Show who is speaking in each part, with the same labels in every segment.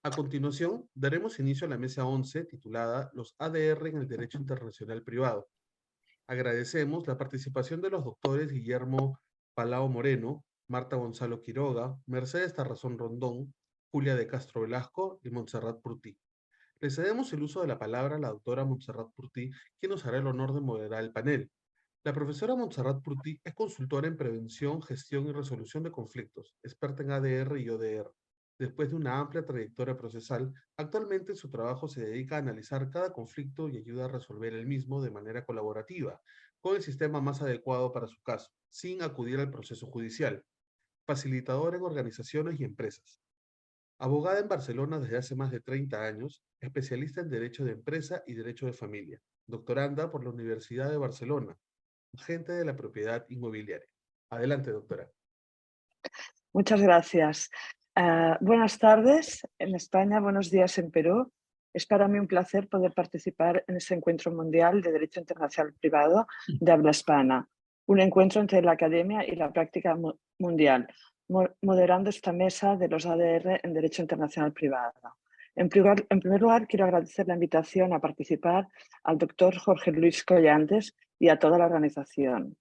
Speaker 1: A continuación, daremos inicio a la mesa 11 titulada Los ADR en el Derecho Internacional Privado. Agradecemos la participación de los doctores Guillermo Palau Moreno, Marta Gonzalo Quiroga, Mercedes Tarrazón Rondón, Julia de Castro Velasco y Montserrat Purtí. Le cedemos el uso de la palabra a la doctora Montserrat Purtí, quien nos hará el honor de moderar el panel. La profesora Montserrat Purtí es consultora en prevención, gestión y resolución de conflictos, experta en ADR y ODR. Después de una amplia trayectoria procesal, actualmente su trabajo se dedica a analizar cada conflicto y ayuda a resolver el mismo de manera colaborativa, con el sistema más adecuado para su caso, sin acudir al proceso judicial. Facilitadora en organizaciones y empresas. Abogada en Barcelona desde hace más de 30 años, especialista en Derecho de Empresa y Derecho de Familia, doctoranda por la Universidad de Barcelona, agente de la propiedad inmobiliaria. Adelante, doctora.
Speaker 2: Muchas gracias. Buenas tardes en España, buenos días en Perú. Es para mí un placer poder participar en este encuentro mundial de Derecho Internacional Privado de habla hispana, un encuentro entre la academia y la práctica mundial, moderando esta mesa de los ADR en Derecho Internacional Privado. En primer lugar, quiero agradecer la invitación a participar al doctor Jorge Luis Collantes y a toda la organización.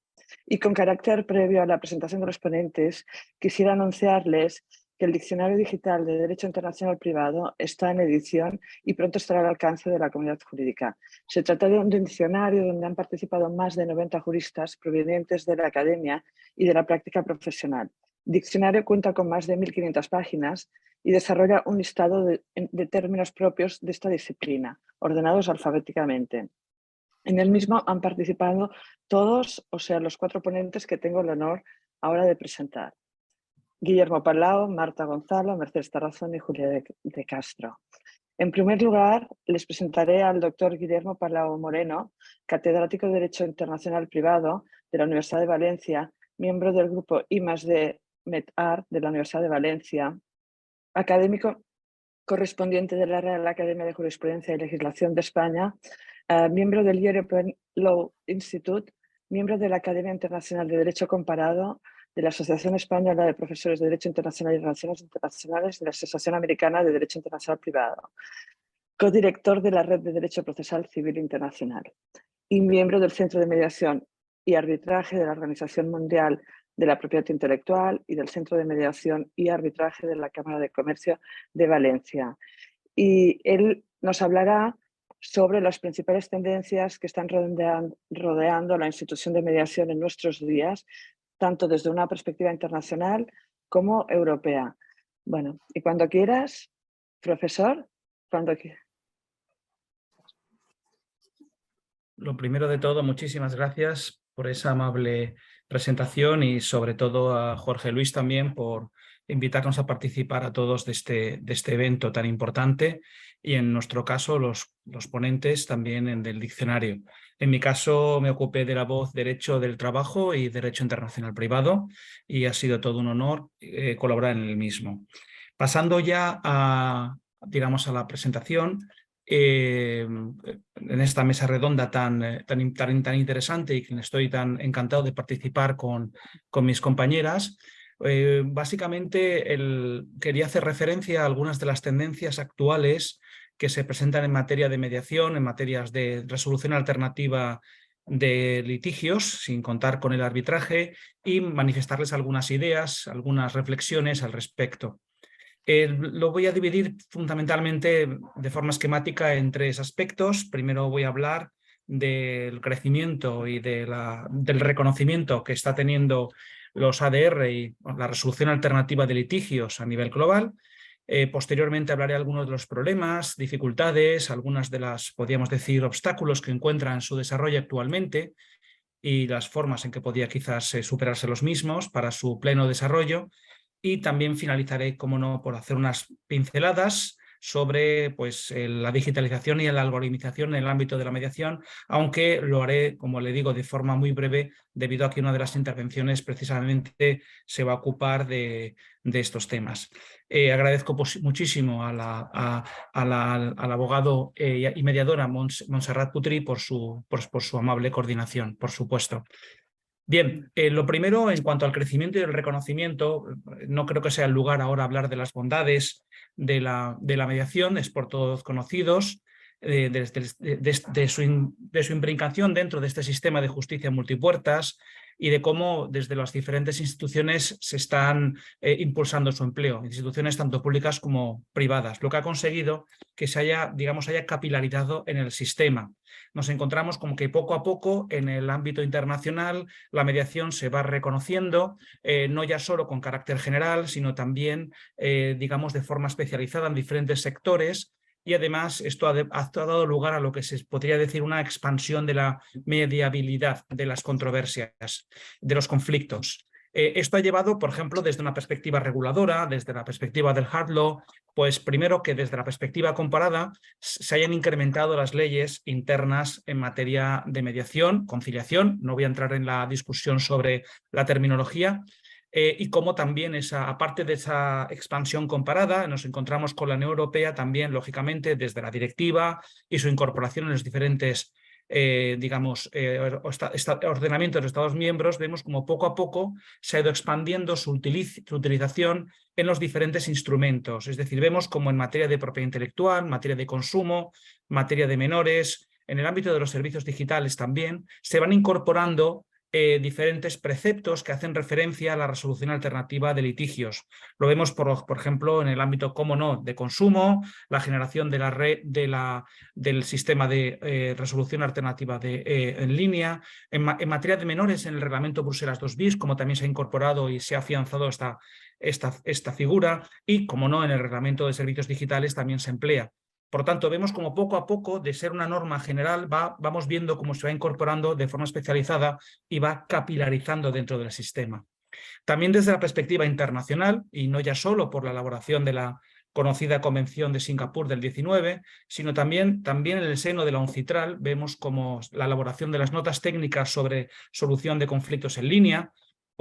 Speaker 2: Y con carácter previo a la presentación de los ponentes, quisiera anunciarles que el Diccionario Digital de Derecho Internacional Privado está en edición y pronto estará al alcance de la comunidad jurídica. Se trata de un diccionario donde han participado más de 90 juristas provenientes de la academia y de la práctica profesional. El diccionario cuenta con más de 1.500 páginas y desarrolla un listado de términos propios de esta disciplina, ordenados alfabéticamente. En el mismo han participado todos, o sea, los 4 ponentes que tengo el honor ahora de presentar. Guillermo Palau, Marta Gonzalo, Mercedes Tarrazón y Julia de Castro. En primer lugar, les presentaré al doctor Guillermo Palau Moreno, catedrático de Derecho Internacional Privado de la Universidad de Valencia, miembro del grupo I+D MEDAR de la Universidad de Valencia, académico correspondiente de la Real Academia de Jurisprudencia y Legislación de España, miembro del European Law Institute, miembro de la Academia Internacional de Derecho Comparado, de la Asociación Española de Profesores de Derecho Internacional y Relaciones Internacionales, de la Asociación Americana de Derecho Internacional Privado, codirector de la Red de Derecho Procesal Civil Internacional y miembro del Centro de Mediación y Arbitraje de la Organización Mundial de la Propiedad Intelectual y del Centro de Mediación y Arbitraje de la Cámara de Comercio de Valencia. Y él nos hablará sobre las principales tendencias que están rodeando la institución de mediación en nuestros días, tanto desde una perspectiva internacional como europea. Bueno, y cuando quieras, profesor, cuando quieras.
Speaker 3: Lo primero de todo, muchísimas gracias por esa amable presentación y sobre todo a Jorge Luis también por invitarnos a participar a todos de este evento tan importante y en nuestro caso los ponentes también del diccionario. En mi caso me ocupé de la voz Derecho del Trabajo y Derecho Internacional Privado y ha sido todo un honor colaborar en el mismo. Pasando ya digamos, a la presentación, en esta mesa redonda tan interesante y que estoy tan encantado de participar con mis compañeras. Básicamente quería hacer referencia a algunas de las tendencias actuales que se presentan en materia de mediación, en materias de resolución alternativa de litigios, sin contar con el arbitraje, y manifestarles algunas ideas, algunas reflexiones al respecto. Lo voy a dividir fundamentalmente de forma esquemática en 3 aspectos. Primero voy a hablar del crecimiento y del reconocimiento que está teniendo los ADR y la resolución alternativa de litigios a nivel global. Posteriormente hablaré de algunos de los problemas, dificultades, algunas de las, podríamos decir, obstáculos que encuentran su desarrollo actualmente y las formas en que podría quizás superarse los mismos para su pleno desarrollo. Y también finalizaré, como no, por hacer unas pinceladas sobre la digitalización y la algoritmización en el ámbito de la mediación, aunque lo haré, como le digo, de forma muy breve, debido a que una de las intervenciones precisamente se va a ocupar de estos temas. Agradezco muchísimo al abogado y mediadora Montserrat Purtí por su amable coordinación, por supuesto. Bien, lo primero, en cuanto al crecimiento y el reconocimiento, no creo que sea el lugar ahora hablar de las bondades de la mediación, es por todos conocidos, de su imbricación dentro de este sistema de justicia multipuertas y de cómo desde las diferentes instituciones se están impulsando su empleo, instituciones tanto públicas como privadas, lo que ha conseguido que se haya, digamos, haya capilarizado en el sistema. Nos encontramos como que poco a poco en el ámbito internacional la mediación se va reconociendo, no ya solo con carácter general, sino también, digamos, de forma especializada en diferentes sectores. Y además esto ha dado lugar a lo que se podría decir una expansión de la mediabilidad de las controversias, de los conflictos. Esto ha llevado, por ejemplo, desde una perspectiva reguladora, desde la perspectiva del hard law, pues primero que desde la perspectiva comparada se hayan incrementado las leyes internas en materia de mediación, conciliación. No voy a entrar en la discusión sobre la terminología. Y como también aparte de esa expansión comparada, nos encontramos con la Unión Europea también, lógicamente, desde la directiva y su incorporación en los diferentes ordenamientos de los Estados miembros, vemos como poco a poco se ha ido expandiendo su utilización en los diferentes instrumentos. Es decir, vemos como en materia de propiedad intelectual, materia de consumo, materia de menores, en el ámbito de los servicios digitales también, se van incorporando diferentes preceptos que hacen referencia a la resolución alternativa de litigios. Lo vemos, por ejemplo, en el ámbito, cómo no, de consumo, la generación de la red del sistema de resolución alternativa en línea, en materia de menores en el reglamento Bruselas 2 bis, como también se ha incorporado y se ha afianzado esta figura, y, como no, en el reglamento de servicios digitales también se emplea. Por tanto, vemos como poco a poco, de ser una norma general, vamos viendo cómo se va incorporando de forma especializada y va capilarizando dentro del sistema. También desde la perspectiva internacional, y no ya solo por la elaboración de la conocida Convención de Singapur del 19, sino también en el seno de la UNCITRAL vemos como la elaboración de las notas técnicas sobre solución de conflictos en línea,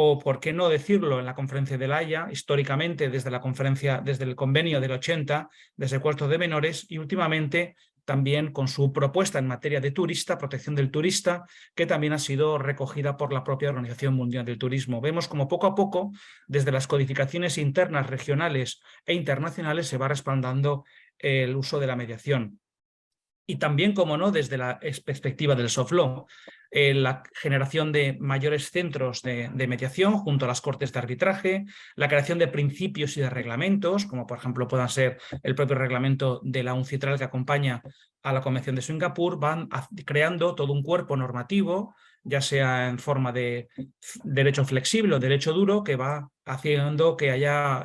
Speaker 3: o por qué no decirlo en la Conferencia de La Haya, históricamente desde el convenio del 80 de secuestro de menores, y últimamente también con su propuesta en materia de protección del turista, que también ha sido recogida por la propia Organización Mundial del Turismo. Vemos como poco a poco, desde las codificaciones internas, regionales e internacionales, se va respaldando el uso de la mediación. Y también, como no, desde la perspectiva del soft law, la generación de mayores centros de mediación junto a las cortes de arbitraje, la creación de principios y de reglamentos, como por ejemplo puedan ser el propio reglamento de la UNCITRAL que acompaña a la Convención de Singapur, van creando todo un cuerpo normativo, ya sea en forma de derecho flexible o derecho duro, que va haciendo que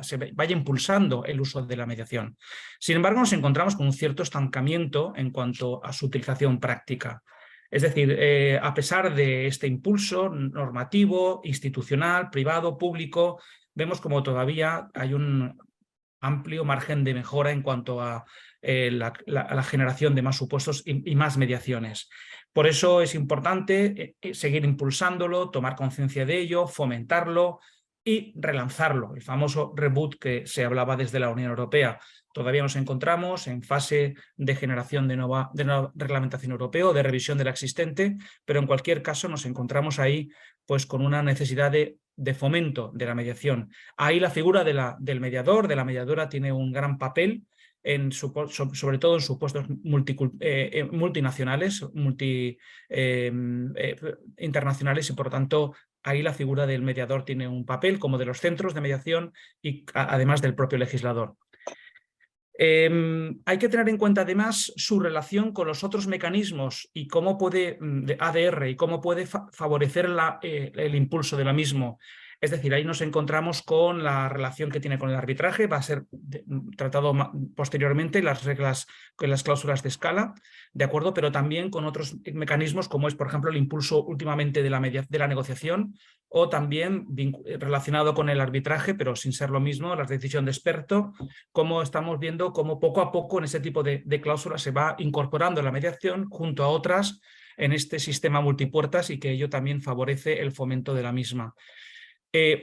Speaker 3: se vaya impulsando el uso de la mediación. Sin embargo, nos encontramos con un cierto estancamiento en cuanto a su utilización práctica. Es decir, a pesar de este impulso normativo, institucional, privado, público, vemos como todavía hay un amplio margen de mejora en cuanto a la generación de más supuestos y más mediaciones. Por eso es importante seguir impulsándolo, tomar conciencia de ello, fomentarlo y relanzarlo. El famoso reboot que se hablaba desde la Unión Europea. Todavía nos encontramos en fase de generación de nueva reglamentación europea o de revisión de la existente, pero en cualquier caso nos encontramos ahí pues con una necesidad de fomento de la mediación. Ahí la figura del mediador, de la mediadora, tiene un gran papel, sobre todo en supuestos multinacionales, internacionales, y por tanto ahí la figura del mediador tiene un papel, como de los centros de mediación y además del propio legislador. Hay que tener en cuenta además su relación con los otros mecanismos y cómo puede, de ADR, y cómo puede favorecer el impulso de la mismo. Es decir, ahí nos encontramos con la relación que tiene con el arbitraje, va a ser tratado posteriormente con las cláusulas de escala, ¿de acuerdo? Pero también con otros mecanismos, como es, por ejemplo, el impulso últimamente de la negociación, o también relacionado con el arbitraje, pero sin ser lo mismo, la decisión de experto, como estamos viendo cómo poco a poco en ese tipo de cláusulas se va incorporando la mediación junto a otras en este sistema multipuertas, y que ello también favorece el fomento de la misma.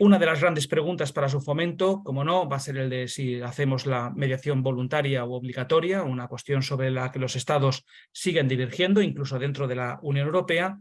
Speaker 3: Una de las grandes preguntas para su fomento, como no, va a ser el de si hacemos la mediación voluntaria o obligatoria, una cuestión sobre la que los estados siguen divergiendo, incluso dentro de la Unión Europea.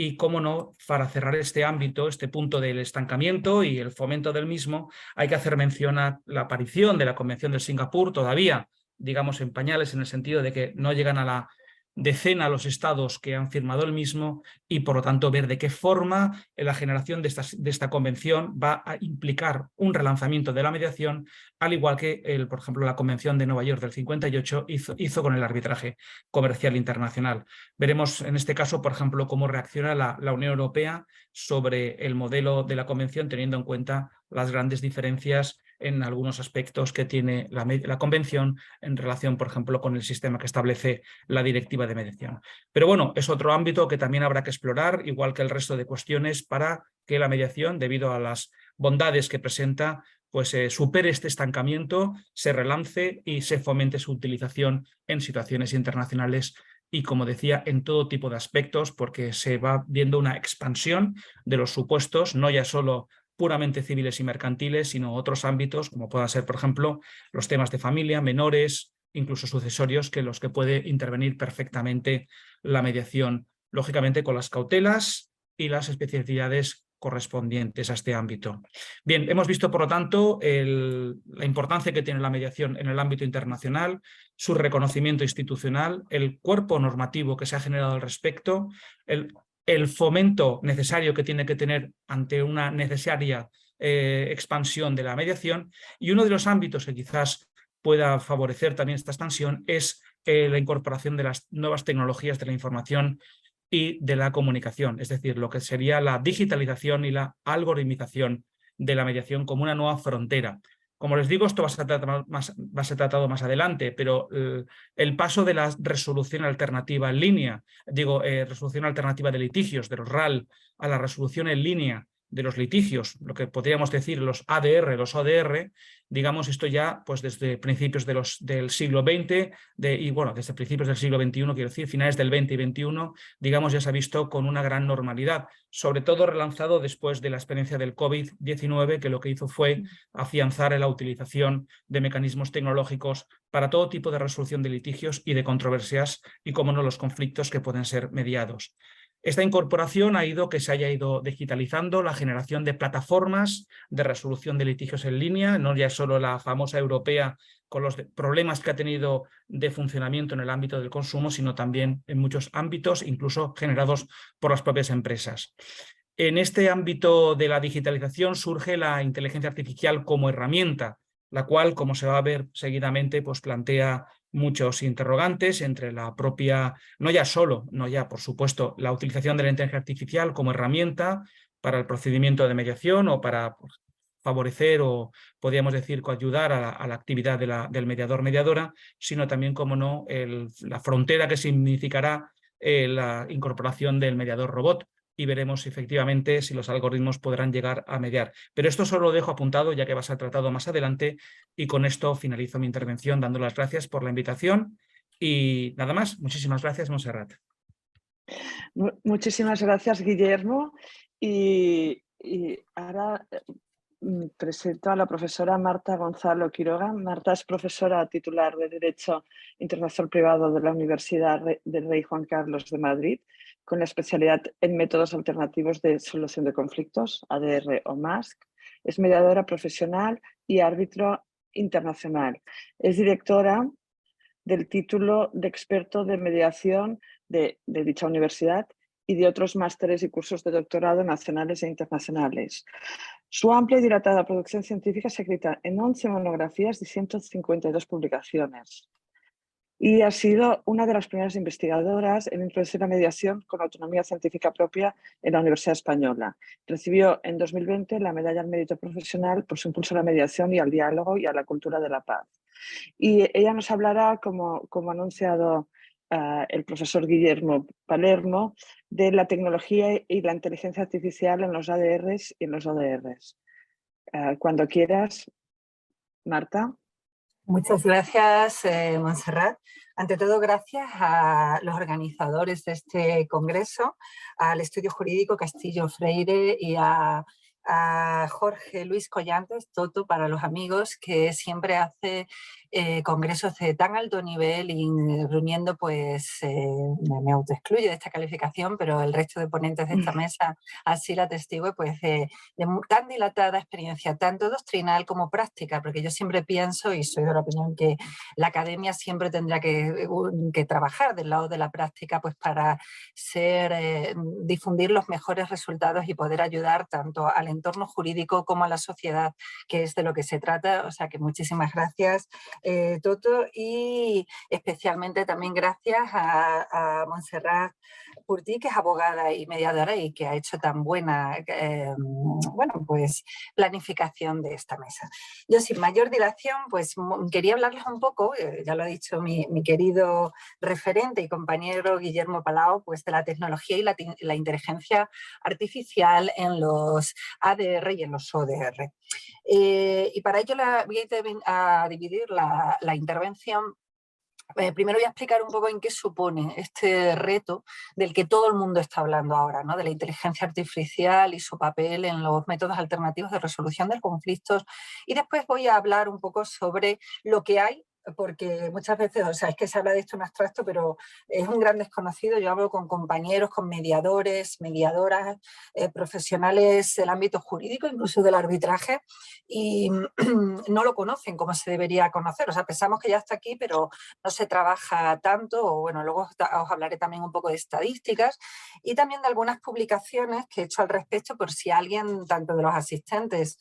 Speaker 3: Y, cómo no, para cerrar este ámbito, este punto del estancamiento y el fomento del mismo, hay que hacer mención a la aparición de la Convención de Singapur, todavía, digamos, en pañales, en el sentido de que no llegan a la decena los estados que han firmado el mismo, y por lo tanto ver de qué forma la generación de esta convención va a implicar un relanzamiento de la mediación, al igual que, por ejemplo, la Convención de Nueva York del 58 hizo con el arbitraje comercial internacional. Veremos en este caso, por ejemplo, cómo reacciona la Unión Europea sobre el modelo de la convención, teniendo en cuenta las grandes diferencias en algunos aspectos que tiene la Convención en relación, por ejemplo, con el sistema que establece la Directiva de Mediación. Pero bueno, es otro ámbito que también habrá que explorar, igual que el resto de cuestiones, para que la mediación, debido a las bondades que presenta, pues supere este estancamiento, se relance y se fomente su utilización en situaciones internacionales y, como decía, en todo tipo de aspectos, porque se va viendo una expansión de los supuestos, no ya solo puramente civiles y mercantiles, sino otros ámbitos, como puedan ser, por ejemplo, los temas de familia, menores, incluso sucesorios, que los que puede intervenir perfectamente la mediación, lógicamente con las cautelas y las especificidades correspondientes a este ámbito. Bien, hemos visto, por lo tanto, la importancia que tiene la mediación en el ámbito internacional, su reconocimiento institucional, el cuerpo normativo que se ha generado al respecto, el fomento necesario que tiene que tener ante una necesaria expansión de la mediación, y uno de los ámbitos que quizás pueda favorecer también esta expansión es la incorporación de las nuevas tecnologías de la información y de la comunicación, es decir, lo que sería la digitalización y la algoritmización de la mediación como una nueva frontera. Como les digo, esto va a ser tratado más adelante, pero el paso de la resolución alternativa en línea, resolución alternativa de litigios, de los RAL, a la resolución en línea de los litigios, lo que podríamos decir los ADR, los ODR, digamos, esto ya pues desde principios del siglo XX, y bueno, desde principios del siglo XXI, quiero decir, finales del XX y XXI, digamos, ya se ha visto con una gran normalidad, sobre todo relanzado después de la experiencia del COVID-19, que lo que hizo fue afianzar la utilización de mecanismos tecnológicos para todo tipo de resolución de litigios y de controversias y, como no, los conflictos que pueden ser mediados. Esta incorporación ha ido que se haya ido digitalizando la generación de plataformas de resolución de litigios en línea, no ya solo la famosa europea con los problemas que ha tenido de funcionamiento en el ámbito del consumo, sino también en muchos ámbitos, incluso generados por las propias empresas. En este ámbito de la digitalización surge la inteligencia artificial como herramienta, la cual, como se va a ver seguidamente, pues plantea muchos interrogantes entre la propia, no ya por supuesto, la utilización de la inteligencia artificial como herramienta para el procedimiento de mediación o para favorecer o, podríamos decir, coayudar a la actividad del mediador-mediadora, sino también, como no, la frontera que significará la incorporación del mediador robot, y veremos efectivamente si los algoritmos podrán llegar a mediar. Pero esto solo lo dejo apuntado, ya que va a ser tratado más adelante, y con esto finalizo mi intervención dando las gracias por la invitación y nada más. Muchísimas gracias, Montserrat.
Speaker 2: Muchísimas gracias, Guillermo. Y ahora presento a la profesora Marta Gonzalo Quiroga. Marta es profesora titular de Derecho Internacional Privado de la Universidad del Rey Juan Carlos de Madrid, con la especialidad en métodos alternativos de solución de conflictos, ADR o MASC. Es mediadora profesional y árbitro internacional. Es directora del título de experto de mediación de dicha universidad y de otros másteres y cursos de doctorado nacionales e internacionales. Su amplia y dilatada producción científica se acredita en 11 monografías y 152 publicaciones. Y ha sido una de las primeras investigadoras en introducir la mediación con autonomía científica propia en la Universidad Española. Recibió en 2020 la Medalla al Mérito Profesional por su impulso a la mediación y al diálogo y a la cultura de la paz. Y ella nos hablará, como ha anunciado el profesor Guillermo Palermo, de la tecnología y la inteligencia artificial en los ADRs y en los ODRs. Cuando quieras, Marta.
Speaker 4: Muchas gracias, Montserrat. Ante todo, gracias a los organizadores de este congreso, al Estudio Jurídico Castillo Freire y a a Jorge Luis Collantes, Toto para los amigos, que siempre hace congresos de tan alto nivel y reuniendo, pues me autoexcluyo de esta calificación, pero el resto de ponentes de esta mesa así la testigo, pues de tan dilatada experiencia, tanto doctrinal como práctica, porque yo siempre pienso y soy de la opinión que la academia siempre tendrá que trabajar del lado de la práctica, pues para difundir los mejores resultados y poder ayudar tanto al entorno jurídico como a la sociedad, que es de lo que se trata. O sea que muchísimas gracias, Toto, y especialmente también gracias a Montserrat Purtí, que es abogada y mediadora y que ha hecho tan buena pues, planificación de esta mesa. Yo sin mayor dilación pues quería hablarles un poco, ya lo ha dicho mi querido referente y compañero Guillermo Palau, pues de la tecnología y la inteligencia artificial en los ADR y en los ODR. Y para ello voy a dividir la intervención. Primero voy a explicar un poco en qué supone este reto del que todo el mundo está hablando ahora, ¿no? De la inteligencia artificial y su papel en los métodos alternativos de resolución de conflictos. Y después voy a hablar un poco sobre lo que hay, porque muchas veces, o sea, es que se habla de esto en abstracto, pero es un gran desconocido. Yo hablo con compañeros, con mediadores, mediadoras, profesionales del ámbito jurídico, incluso del arbitraje, y no lo conocen como se debería conocer. O sea, pensamos que ya está aquí, pero no se trabaja tanto, o bueno, luego os hablaré también un poco de estadísticas y también de algunas publicaciones que he hecho al respecto, por si alguien, tanto de los asistentes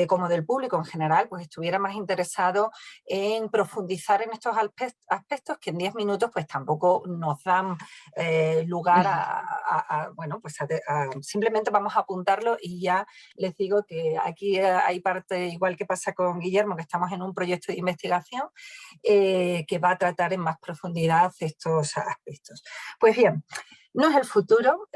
Speaker 4: como del público en general, pues estuviera más interesado en profundizar en estos aspectos que en 10 minutos pues tampoco nos dan lugar bueno, pues simplemente vamos a apuntarlo y ya les digo que aquí hay parte, igual que pasa con Guillermo, que estamos en un proyecto de investigación que va a tratar en más profundidad estos aspectos. Pues bien, no es el futuro,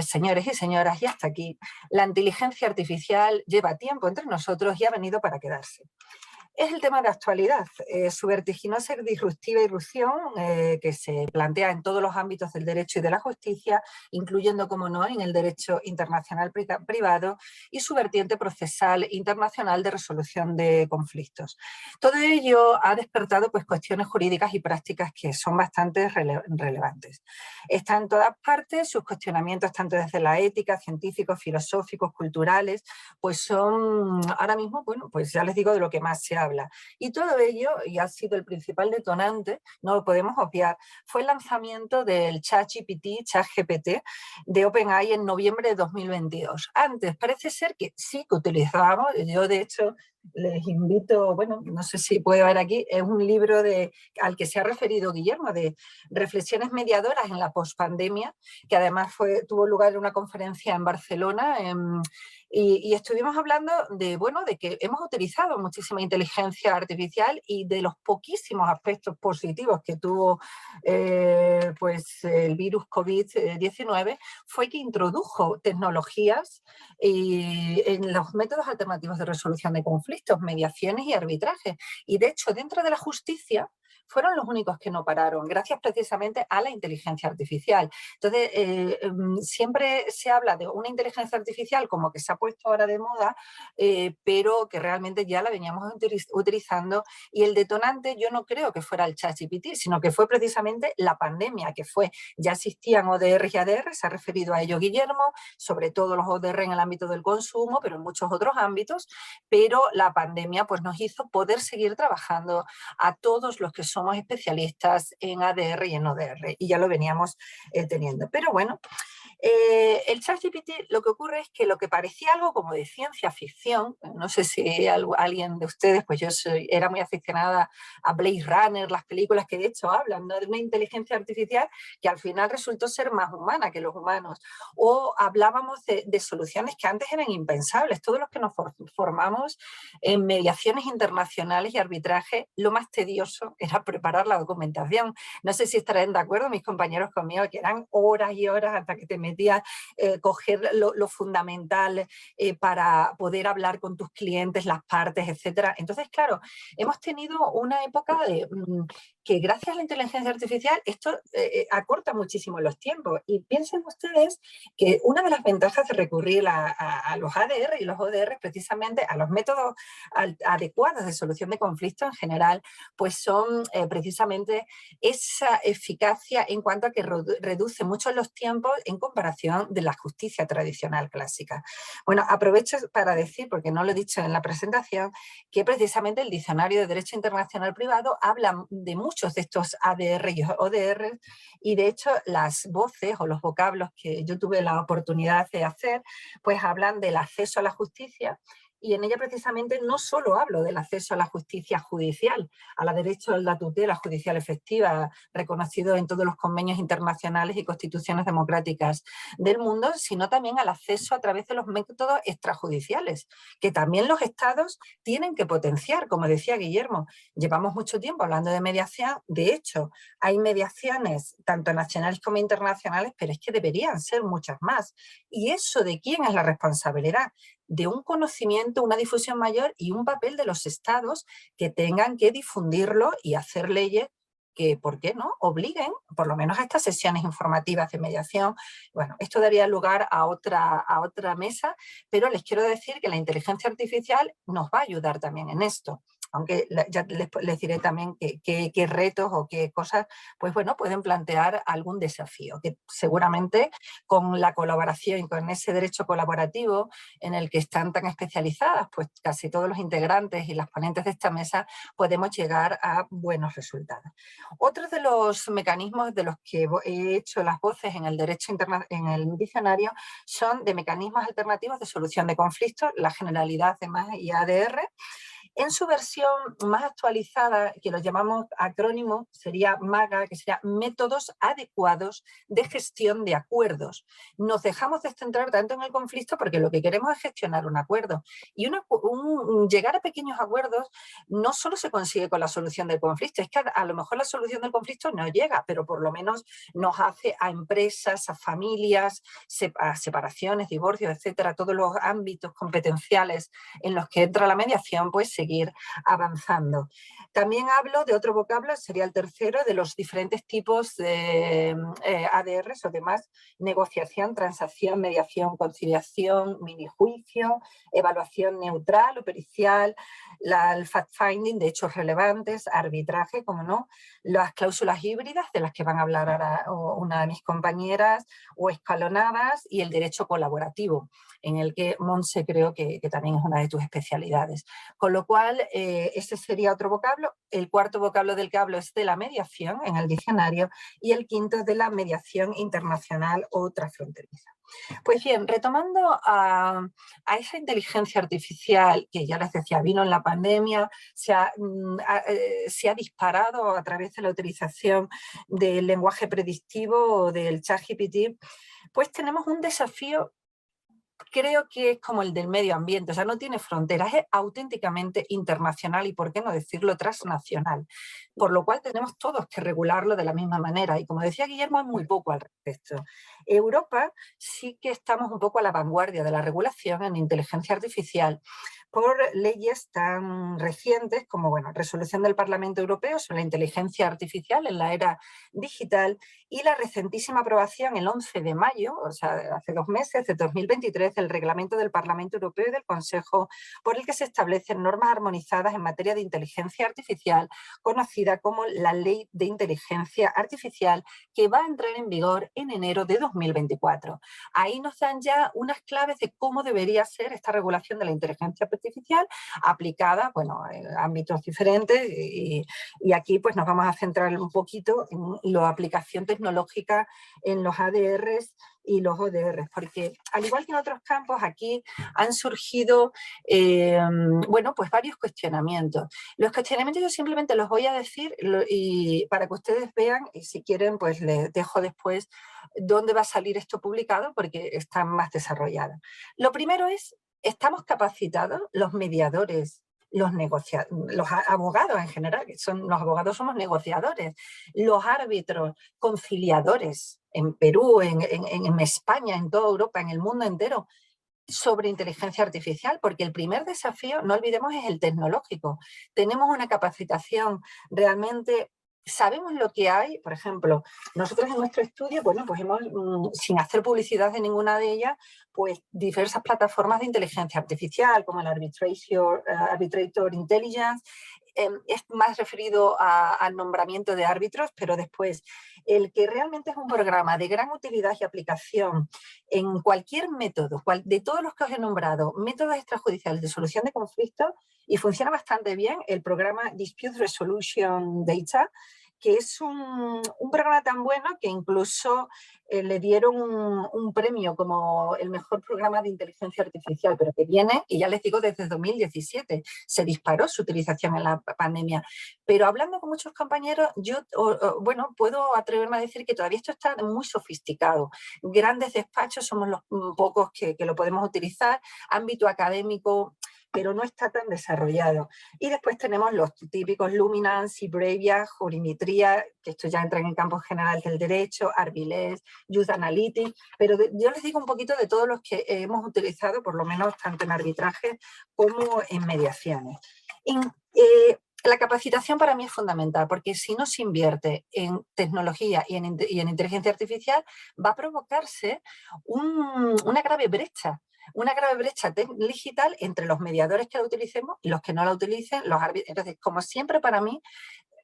Speaker 4: señores y señoras, y hasta aquí. La inteligencia artificial lleva tiempo entre nosotros y ha venido para quedarse. Es el tema de actualidad, su vertiginosa y disruptiva irrupción que se plantea en todos los ámbitos del derecho y de la justicia, incluyendo, como no, en el derecho internacional privado y su vertiente procesal internacional de resolución de conflictos. Todo ello ha despertado pues, cuestiones jurídicas y prácticas que son bastante relevantes. Está en todas partes, sus cuestionamientos, tanto desde la ética, científicos, filosóficos, culturales, pues son ahora mismo, bueno, pues ya les digo de lo que más se habla. Y todo ello, y ha sido el principal detonante, no lo podemos obviar, fue el lanzamiento del ChatGPT de OpenAI en noviembre de 2022. Antes parece ser que sí que utilizábamos, yo de hecho les invito, bueno, no sé si puede ver aquí, es un libro al que se ha referido Guillermo, de reflexiones mediadoras en la pospandemia, que además tuvo lugar en una conferencia en Barcelona, y estuvimos hablando de que hemos utilizado muchísima inteligencia artificial y de los poquísimos aspectos positivos que tuvo pues el virus COVID-19 fue que introdujo tecnologías en los métodos alternativos de resolución de conflictos, mediaciones y arbitraje. Y de hecho, dentro de la justicia, fueron los únicos que no pararon, gracias precisamente a la inteligencia artificial. Entonces, siempre se habla de una inteligencia artificial como que se ha puesto ahora de moda, pero que realmente ya la veníamos utilizando, y el detonante yo no creo que fuera el ChatGPT, sino que fue precisamente la pandemia, que ya existían ODR y ADR, se ha referido a ello Guillermo, sobre todo los ODR en el ámbito del consumo, pero en muchos otros ámbitos, pero la pandemia pues, nos hizo poder seguir trabajando a todos los que somos especialistas en ADR y en ODR, y ya lo veníamos teniendo. Pero bueno, el ChatGPT, lo que ocurre es que lo que parecía algo como de ciencia ficción, no sé si alguien de ustedes, pues yo era muy aficionada a Blade Runner, las películas que de hecho hablan, ¿no?, de una inteligencia artificial que al final resultó ser más humana que los humanos, o hablábamos de soluciones que antes eran impensables. Todos los que nos formamos en mediaciones internacionales y arbitraje, lo más tedioso era preparar la documentación. No sé si estarán de acuerdo mis compañeros conmigo, que eran horas y horas hasta que te permitía coger lo fundamental para poder hablar con tus clientes, las partes, etcétera. Entonces, claro, hemos tenido una época que gracias a la inteligencia artificial esto acorta muchísimo los tiempos. Y piensen ustedes que una de las ventajas de recurrir a los ADR y los ODR precisamente a los métodos adecuados de solución de conflictos en general, pues son precisamente esa eficacia en cuanto a que reduce mucho los tiempos en comparación de la justicia tradicional clásica. Bueno, aprovecho para decir, porque no lo he dicho en la presentación, que precisamente el Diccionario de Derecho Internacional Privado habla de muchos de estos ADR y ODR, y de hecho las voces o los vocablos que yo tuve la oportunidad de hacer, pues hablan del acceso a la justicia, y en ella precisamente no solo hablo del acceso a la justicia judicial, a la derecho a la tutela judicial efectiva, reconocido en todos los convenios internacionales y constituciones democráticas del mundo, sino también al acceso a través de los métodos extrajudiciales, que también los estados tienen que potenciar, como decía Guillermo. Llevamos mucho tiempo hablando de mediación, de hecho, hay mediaciones tanto nacionales como internacionales, pero es que deberían ser muchas más. ¿Y eso de quién es la responsabilidad? De un conocimiento, una difusión mayor y un papel de los estados que tengan que difundirlo y hacer leyes que, ¿por qué no?, obliguen por lo menos a estas sesiones informativas de mediación. Bueno, esto daría lugar a otra mesa, pero les quiero decir que la inteligencia artificial nos va a ayudar también en esto. Aunque ya les diré también qué retos o qué cosas, pues bueno, pueden plantear algún desafío, que seguramente con la colaboración y con ese derecho colaborativo en el que están tan especializadas, pues casi todos los integrantes y las ponentes de esta mesa podemos llegar a buenos resultados. Otro de los mecanismos de los que he hecho las voces en el derecho en el diccionario son de mecanismos alternativos de solución de conflictos, la generalidad de MAS y ADR. En su versión más actualizada, que lo llamamos acrónimo, sería MAGA, que sería Métodos Adecuados de Gestión de Acuerdos. Nos dejamos de centrar tanto en el conflicto porque lo que queremos es gestionar un acuerdo. Y llegar a pequeños acuerdos no solo se consigue con la solución del conflicto, es que a lo mejor la solución del conflicto no llega, pero por lo menos nos hace a empresas, a familias, a separaciones, divorcios, etcétera, todos los ámbitos competenciales en los que entra la mediación, pues seguir avanzando. También hablo de otro vocablo, sería el tercero, de los diferentes tipos de ADRs o demás: negociación, transacción, mediación, conciliación, minijuicio, evaluación neutral o pericial, el fact-finding de hechos relevantes, arbitraje, como no, las cláusulas híbridas, de las que van a hablar ahora una de mis compañeras, o escalonadas, y el derecho colaborativo, en el que, Monse, creo que también es una de tus especialidades. Con lo cual, ese sería otro vocablo. El cuarto vocablo del que hablo es de la mediación en el diccionario, y el quinto es de la mediación internacional o transfronteriza. Pues bien, retomando a esa inteligencia artificial que ya les decía, vino en la pandemia, se ha disparado a través de la utilización del lenguaje predictivo o del ChatGPT, pues tenemos un desafío. Creo que es como el del medio ambiente, o sea, no tiene fronteras, es auténticamente internacional y, por qué no decirlo, transnacional. Por lo cual tenemos todos que regularlo de la misma manera. Y como decía Guillermo, hay muy poco al respecto. Europa sí que estamos un poco a la vanguardia de la regulación en inteligencia artificial por leyes tan recientes como, bueno, resolución del Parlamento Europeo sobre la inteligencia artificial en la era digital, y la recentísima aprobación el 11 de mayo, o sea, hace 2 meses, de 2023, del Reglamento del Parlamento Europeo y del Consejo, por el que se establecen normas armonizadas en materia de inteligencia artificial, conocida como la Ley de Inteligencia Artificial, que va a entrar en vigor en enero de 2024. Ahí nos dan ya unas claves de cómo debería ser esta regulación de la inteligencia artificial aplicada, bueno, en ámbitos diferentes, y aquí pues nos vamos a centrar un poquito en la aplicación tecnológica en los ADRs y los ODRs, porque al igual que en otros campos, aquí han surgido bueno, pues varios cuestionamientos. Los cuestionamientos yo simplemente los voy a decir y para que ustedes vean, y si quieren pues les dejo después dónde va a salir esto publicado, porque están más desarrolladas. Lo primero es: ¿estamos capacitados los mediadores los abogados en general, los abogados somos negociadores, los árbitros, conciliadores en Perú, en España, en toda Europa, en el mundo entero, sobre inteligencia artificial, porque el primer desafío, no olvidemos, es el tecnológico. Tenemos una capacitación realmente... Sabemos lo que hay, por ejemplo, nosotros en nuestro estudio, bueno, pues hemos, sin hacer publicidad de ninguna de ellas, pues diversas plataformas de inteligencia artificial, como el Arbitrator Intelligence, es más referido al nombramiento de árbitros, pero después el que realmente es un programa de gran utilidad y aplicación en cualquier método, de todos los que os he nombrado, métodos extrajudiciales de solución de conflictos, y funciona bastante bien el programa Dispute Resolution Data, que es un programa tan bueno que incluso le dieron un premio como el mejor programa de inteligencia artificial, pero que viene, y ya les digo, desde 2017 se disparó su utilización en la pandemia. Pero hablando con muchos compañeros, yo bueno, puedo atreverme a decir que todavía esto está muy sofisticado. Grandes despachos somos los pocos que lo podemos utilizar, ámbito académico, pero no está tan desarrollado. Y después tenemos los típicos Luminance, Bravia, Jurimetría, que esto ya entra en el campo general del derecho, Arbilés, Youth Analytics, pero yo les digo un poquito de todos los que hemos utilizado, por lo menos tanto en arbitraje como en mediaciones. La capacitación para mí es fundamental, porque si no se invierte en tecnología y en inteligencia artificial, va a provocarse una grave brecha digital entre los mediadores que la utilicemos y los que no la utilicen, los árbitros. Entonces, como siempre, para mí,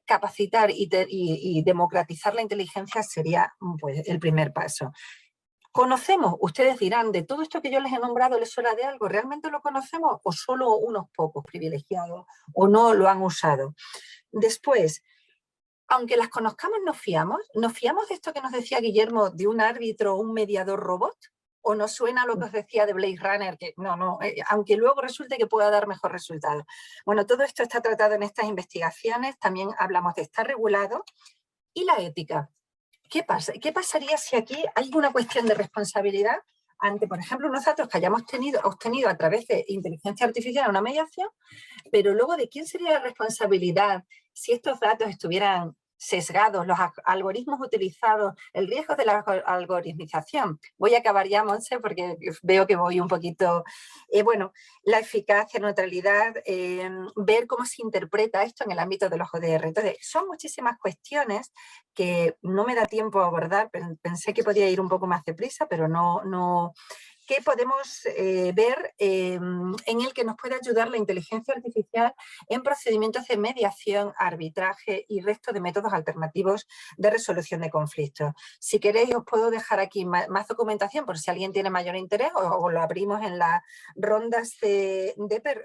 Speaker 4: capacitar y democratizar la inteligencia sería, pues, el primer paso. ¿Conocemos? Ustedes dirán, de todo esto que yo les he nombrado, ¿les suena de algo? ¿Realmente lo conocemos o solo unos pocos privilegiados o no lo han usado? Después, aunque las conozcamos, ¿nos fiamos? ¿Nos fiamos de esto que nos decía Guillermo, de un árbitro o un mediador robot? ¿O nos suena lo que os decía de Blade Runner? Que no, aunque luego resulte que pueda dar mejor resultado. Bueno, todo esto está tratado en estas investigaciones, también hablamos de estar regulado. Y la ética. ¿Qué pasa? ¿Qué pasaría si aquí hay una cuestión de responsabilidad ante, por ejemplo, unos datos que hayamos obtenido a través de inteligencia artificial en una mediación, pero luego de quién sería la responsabilidad si estos datos estuvieran sesgados, los algoritmos utilizados, el riesgo de la algoritmización? Voy a acabar ya, Montse, porque veo que voy un poquito... bueno, la eficacia, neutralidad, ver cómo se interpreta esto en el ámbito de los ODR. Entonces, son muchísimas cuestiones que no me da tiempo a abordar, pensé que podía ir un poco más deprisa, pero no ¿qué podemos ver en el que nos puede ayudar la inteligencia artificial en procedimientos de mediación, arbitraje y resto de métodos alternativos de resolución de conflictos? Si queréis, os puedo dejar aquí más documentación por si alguien tiene mayor interés, o lo abrimos en las rondas de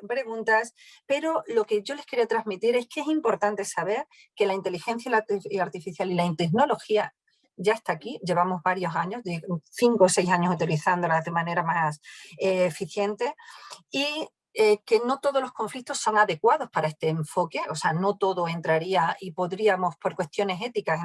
Speaker 4: preguntas, pero lo que yo les quería transmitir es que es importante saber que la inteligencia artificial y la tecnología ya está aquí, llevamos varios años, 5 o 6 años utilizándolas de manera más eficiente, y que no todos los conflictos son adecuados para este enfoque, o sea, no todo entraría y podríamos, por cuestiones éticas,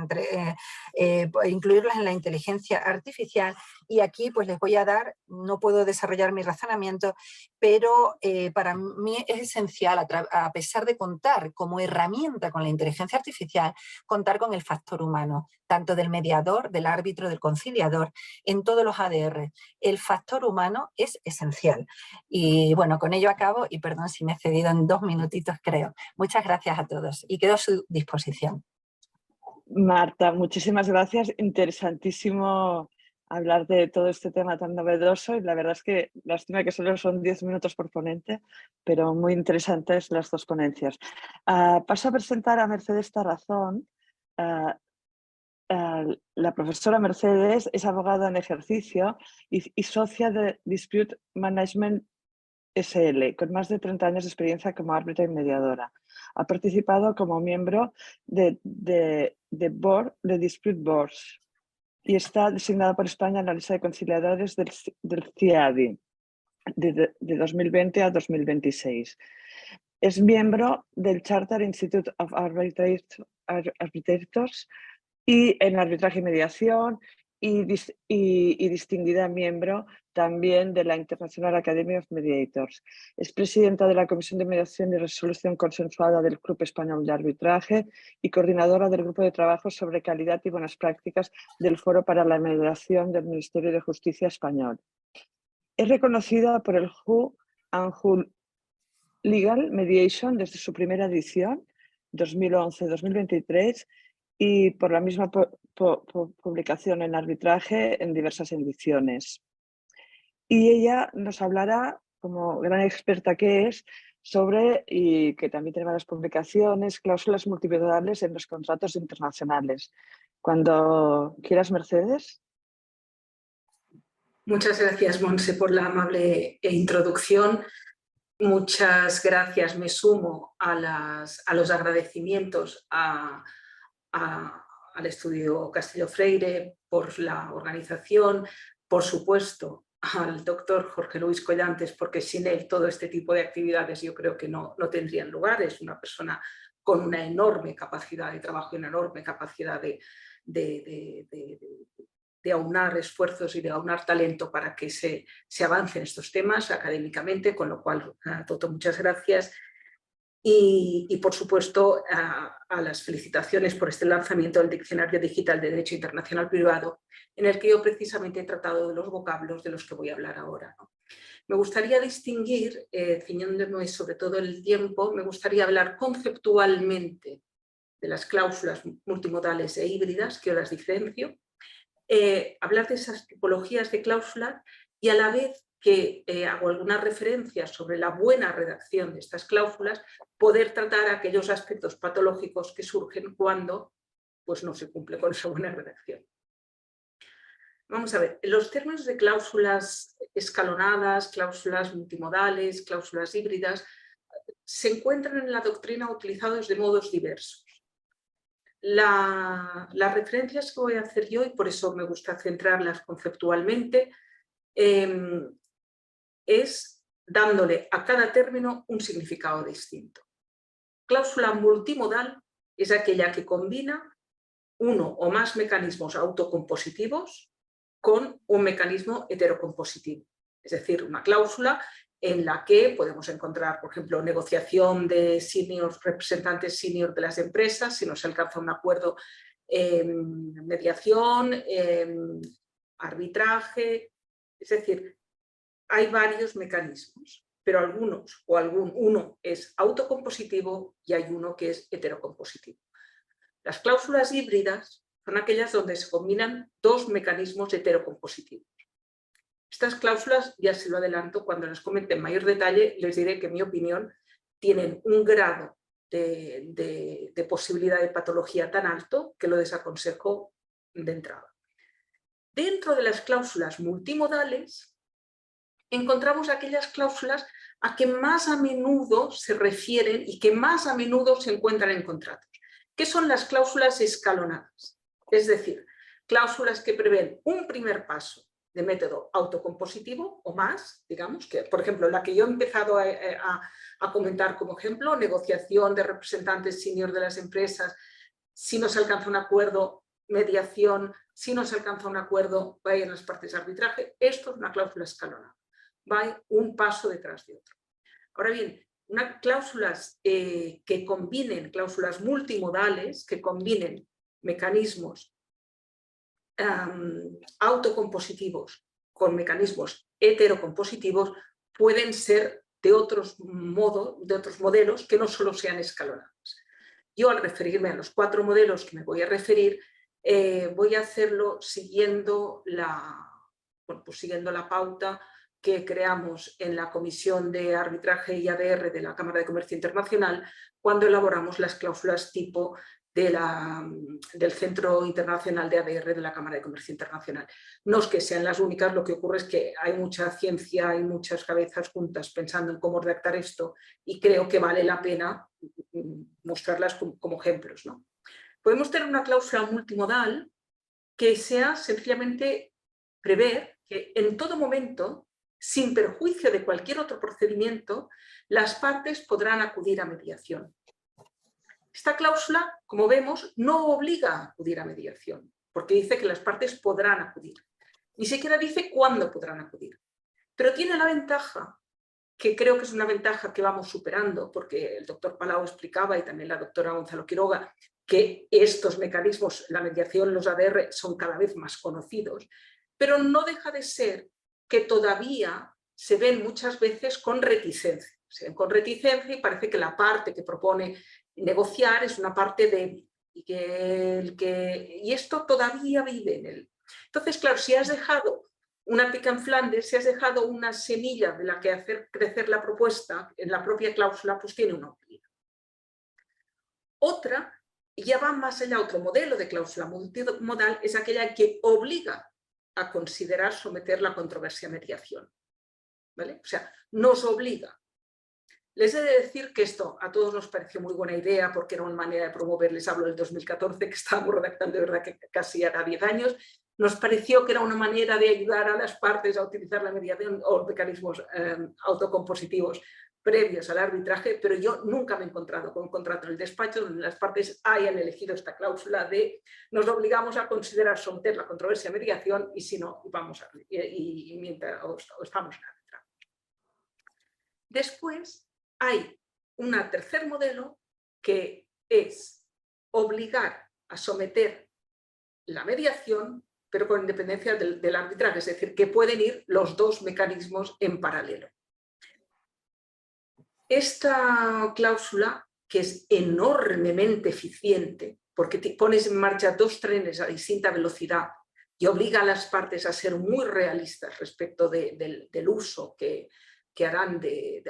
Speaker 4: incluirlas en la inteligencia artificial. Y aquí pues les voy a dar, no puedo desarrollar mi razonamiento, pero para mí es esencial, a pesar de contar como herramienta con la inteligencia artificial, contar con el factor humano, tanto del mediador, del árbitro, del conciliador, en todos los ADR. El factor humano es esencial. Y bueno, con ello acabo, y perdón si me he cedido en 2 minutitos, creo. Muchas gracias a todos y quedo a su disposición.
Speaker 2: Marta, muchísimas gracias. Interesantísimo hablar de todo este tema tan novedoso, y la verdad es que lástima que solo son 10 minutos por ponente, pero muy interesantes las 2 ponencias. Paso a presentar a Mercedes Tarazón. La profesora Mercedes es abogada en ejercicio y socia de Dispute Management SL, con más de 30 años de experiencia como árbitra y mediadora. Ha participado como miembro de Board de Dispute Boards y está designada por España en la lista de conciliadores del CIADI de 2020 a 2026. Es miembro del Charter Institute of Arbitrators y en arbitraje y mediación, y distinguida miembro también de la International Academy of Mediators. Es presidenta de la Comisión de Mediación y Resolución Consensuada del Club Español de Arbitraje y coordinadora del Grupo de Trabajo sobre Calidad y Buenas Prácticas del Foro para la Mediación del Ministerio de Justicia español. Es reconocida por el Who and Who Legal Mediation desde su primera edición, 2011-2023, y por la misma publicación en arbitraje en diversas ediciones. Y ella nos hablará, como gran experta que es, sobre, y que también tiene varias publicaciones, cláusulas multimodales en los contratos internacionales. Cuando quieras, Mercedes.
Speaker 5: Muchas gracias, Monse, por la amable introducción. Muchas gracias, me sumo a los agradecimientos al Estudio Castillo Freire por la organización, por supuesto al doctor Jorge Luis Collantes, porque sin él todo este tipo de actividades yo creo que no tendrían lugar. Es una persona con una enorme capacidad de trabajo y una enorme capacidad de aunar esfuerzos y de aunar talento para que se avance en estos temas académicamente, con lo cual, Toto, muchas gracias. Y por supuesto, a las felicitaciones por este lanzamiento del Diccionario Digital de Derecho Internacional Privado, en el que yo precisamente he tratado de los vocablos de los que voy a hablar ahora, ¿no? Me gustaría distinguir, ciñéndome sobre todo el tiempo, me gustaría hablar conceptualmente de las cláusulas multimodales e híbridas, que yo las diferencio, hablar de esas tipologías de cláusulas y a la vez que hago algunas referencias sobre la buena redacción de estas cláusulas, poder tratar aquellos aspectos patológicos que surgen cuando pues, no se cumple con esa buena redacción. Vamos a ver, los términos de cláusulas escalonadas, cláusulas multimodales, cláusulas híbridas, se encuentran en la doctrina utilizados de modos diversos. Las referencias que voy a hacer yo, y por eso me gusta centrarlas conceptualmente, es dándole a cada término un significado distinto. Cláusula multimodal es aquella que combina uno o más mecanismos autocompositivos con un mecanismo heterocompositivo. Es decir, una cláusula en la que podemos encontrar, por ejemplo, negociación de representantes senior de las empresas, si no se alcanza un acuerdo, mediación, arbitraje. Es decir, hay varios mecanismos, pero uno es autocompositivo y hay uno que es heterocompositivo. Las cláusulas híbridas son aquellas donde se combinan dos mecanismos heterocompositivos. Estas cláusulas, ya se lo adelanto, cuando las comente en mayor detalle, les diré que en mi opinión tienen un grado de posibilidad de patología tan alto que lo desaconsejo de entrada. Dentro de las cláusulas multimodales encontramos aquellas cláusulas a que más a menudo se refieren y que más a menudo se encuentran en contratos, que son las cláusulas escalonadas. Es decir, cláusulas que prevén un primer paso de método autocompositivo o más, digamos, que por ejemplo la que yo he empezado a comentar como ejemplo, negociación de representantes senior de las empresas, si no se alcanza un acuerdo, mediación, si no se alcanza un acuerdo, vayan las partes de arbitraje. Esto es una cláusula escalonada, va un paso detrás de otro. Ahora bien, unas cláusulas que combinen, cláusulas multimodales, que combinen mecanismos autocompositivos con mecanismos heterocompositivos, pueden ser de otros modelos que no solo sean escalonados. Yo, al referirme a los 4 modelos que me voy a referir, voy a hacerlo siguiendo la pauta que creamos en la Comisión de Arbitraje y ADR de la Cámara de Comercio Internacional cuando elaboramos las cláusulas tipo del Centro Internacional de ADR de la Cámara de Comercio Internacional. No es que sean las únicas, lo que ocurre es que hay mucha ciencia, hay muchas cabezas juntas pensando en cómo redactar esto y creo que vale la pena mostrarlas como ejemplos, ¿no? Podemos tener una cláusula multimodal que sea sencillamente prever que en todo momento, sin perjuicio de cualquier otro procedimiento, las partes podrán acudir a mediación. Esta cláusula, como vemos, no obliga a acudir a mediación, porque dice que las partes podrán acudir. Ni siquiera dice cuándo podrán acudir. pero tiene la ventaja, que creo que es una ventaja que vamos superando, porque el doctor Palau explicaba y también la doctora Gonzalo Quiroga, que estos mecanismos, la mediación, los ADR, son cada vez más conocidos, pero no deja de ser que todavía se ven muchas veces con reticencia. Se ven con reticencia y parece que la parte que propone negociar es una parte débil y esto todavía vive en él. Entonces, claro, si has dejado una pica en Flandes, si has dejado una semilla de la que hacer crecer la propuesta en la propia cláusula, pues tiene una utilidad. Otra, y ya va más allá, otro modelo de cláusula multimodal es aquella que obliga a considerar someter la controversia a mediación. ¿Vale? O sea, nos obliga. Les he de decir que esto a todos nos pareció muy buena idea porque era una manera de promover, les hablo del 2014, que estábamos redactando de verdad que casi hará 10 años, nos pareció que era una manera de ayudar a las partes a utilizar la mediación o mecanismos autocompositivos previos al arbitraje, pero yo nunca me he encontrado con un contrato en el despacho donde las partes hayan elegido esta cláusula de nos obligamos a considerar someter la controversia a mediación y si no, vamos a mientras estamos en arbitraje. Después hay un tercer modelo que es obligar a someter la mediación, pero con independencia del arbitraje, es decir, que pueden ir los dos mecanismos en paralelo. Esta cláusula, que es enormemente eficiente, porque pones en marcha dos trenes a distinta velocidad y obliga a las partes a ser muy realistas respecto del uso que harán,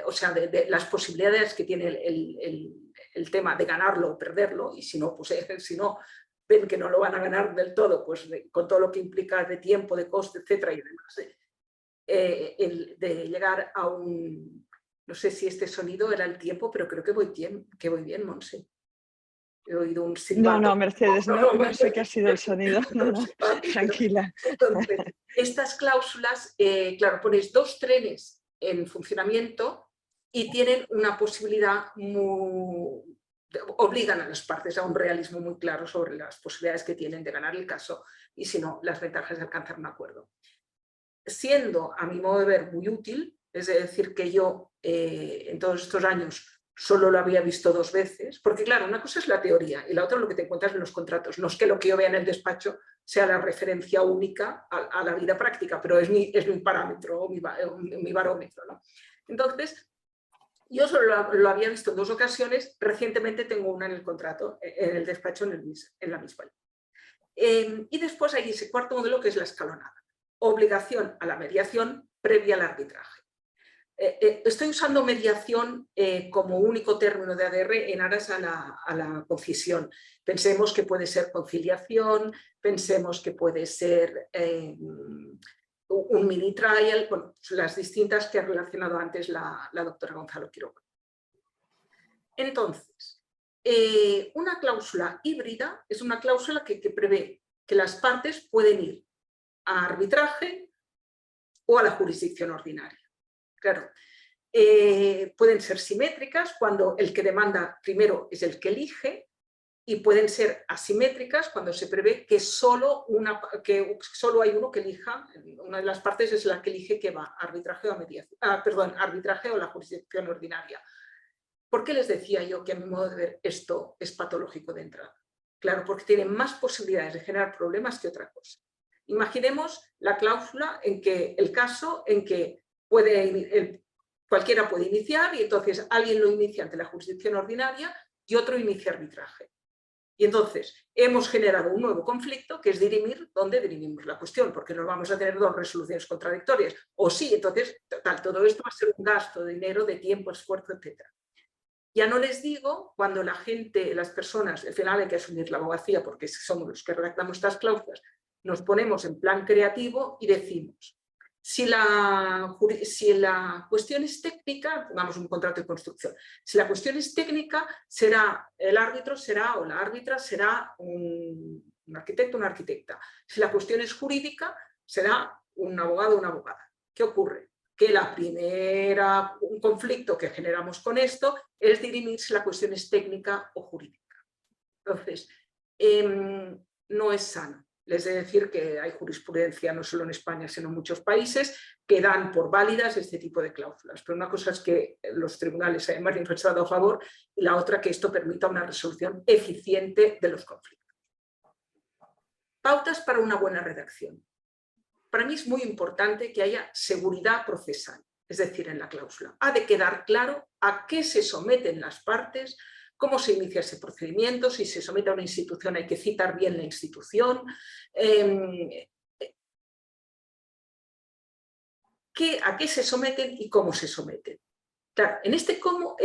Speaker 5: o sea, de las posibilidades que tiene el tema de ganarlo o perderlo, y si no, pues si no ven que no lo van a ganar del todo, pues con todo lo que implica de tiempo, de coste, etcétera y demás, de llegar a un... No sé si este sonido era el tiempo, pero creo que voy bien, Monse. He oído un silbato.
Speaker 2: No, Mercedes, no sé qué ha sido el sonido. No, tranquila.
Speaker 5: Entonces, estas cláusulas, claro, pones dos trenes en funcionamiento y tienen una posibilidad obligan a las partes a un realismo muy claro sobre las posibilidades que tienen de ganar el caso y, si no, las ventajas de alcanzar un acuerdo. Siendo, a mi modo de ver, muy útil, es decir, que yo en todos estos años solo lo había visto 2 veces, porque claro, una cosa es la teoría y la otra es lo que te encuentras en los contratos. No es que lo que yo vea en el despacho sea la referencia única a la vida práctica, pero es mi parámetro o mi barómetro, ¿no? Entonces, yo solo lo había visto en 2 ocasiones, recientemente tengo una en el contrato, en el despacho en la misma. Y después hay ese cuarto modelo que es la escalonada. Obligación a la mediación previa al arbitraje. Estoy usando mediación como único término de ADR en aras a la concisión. Pensemos que puede ser conciliación, pensemos que puede ser un mini trial, bueno, las distintas que ha relacionado antes la doctora Gonzalo Quiroga. Entonces, una cláusula híbrida es una cláusula que prevé que las partes pueden ir a arbitraje o a la jurisdicción ordinaria. Claro, pueden ser simétricas cuando el que demanda primero es el que elige y pueden ser asimétricas cuando se prevé que solo hay uno que elija, una de las partes es la que elige que va a arbitraje o a mediación, arbitraje o la jurisdicción ordinaria. ¿Por qué les decía yo que a mi modo de ver esto es patológico de entrada? Claro, porque tiene más posibilidades de generar problemas que otra cosa. Imaginemos la cláusula en que el caso en que cualquiera puede iniciar y entonces alguien lo inicia ante la jurisdicción ordinaria y otro inicia arbitraje. Y entonces hemos generado un nuevo conflicto que es dirimir dónde dirimimos la cuestión, porque no vamos a tener 2 resoluciones contradictorias. O sí, entonces todo esto va a ser un gasto de dinero, de tiempo, esfuerzo, etc. Ya no les digo cuando la gente, las personas, al final hay que asumir la abogacía porque somos los que redactamos estas cláusulas, nos ponemos en plan creativo y decimos, si la cuestión es técnica, pongamos un contrato de construcción, si la cuestión es técnica, el árbitro o la árbitra será un arquitecto o una arquitecta. Si la cuestión es jurídica, será un abogado o una abogada. ¿Qué ocurre? Que un conflicto que generamos con esto es dirimir si la cuestión es técnica o jurídica. Entonces, no es sano. Les he de decir que hay jurisprudencia no solo en España, sino en muchos países que dan por válidas este tipo de cláusulas. Pero una cosa es que los tribunales hayan manifestado a favor y la otra que esto permita una resolución eficiente de los conflictos. Pautas para una buena redacción. Para mí es muy importante que haya seguridad procesal, es decir, en la cláusula. Ha de quedar claro a qué se someten las partes, cómo se inicia ese procedimiento, si se somete a una institución hay que citar bien la institución, a qué se someten y cómo se someten. Claro, en este cómo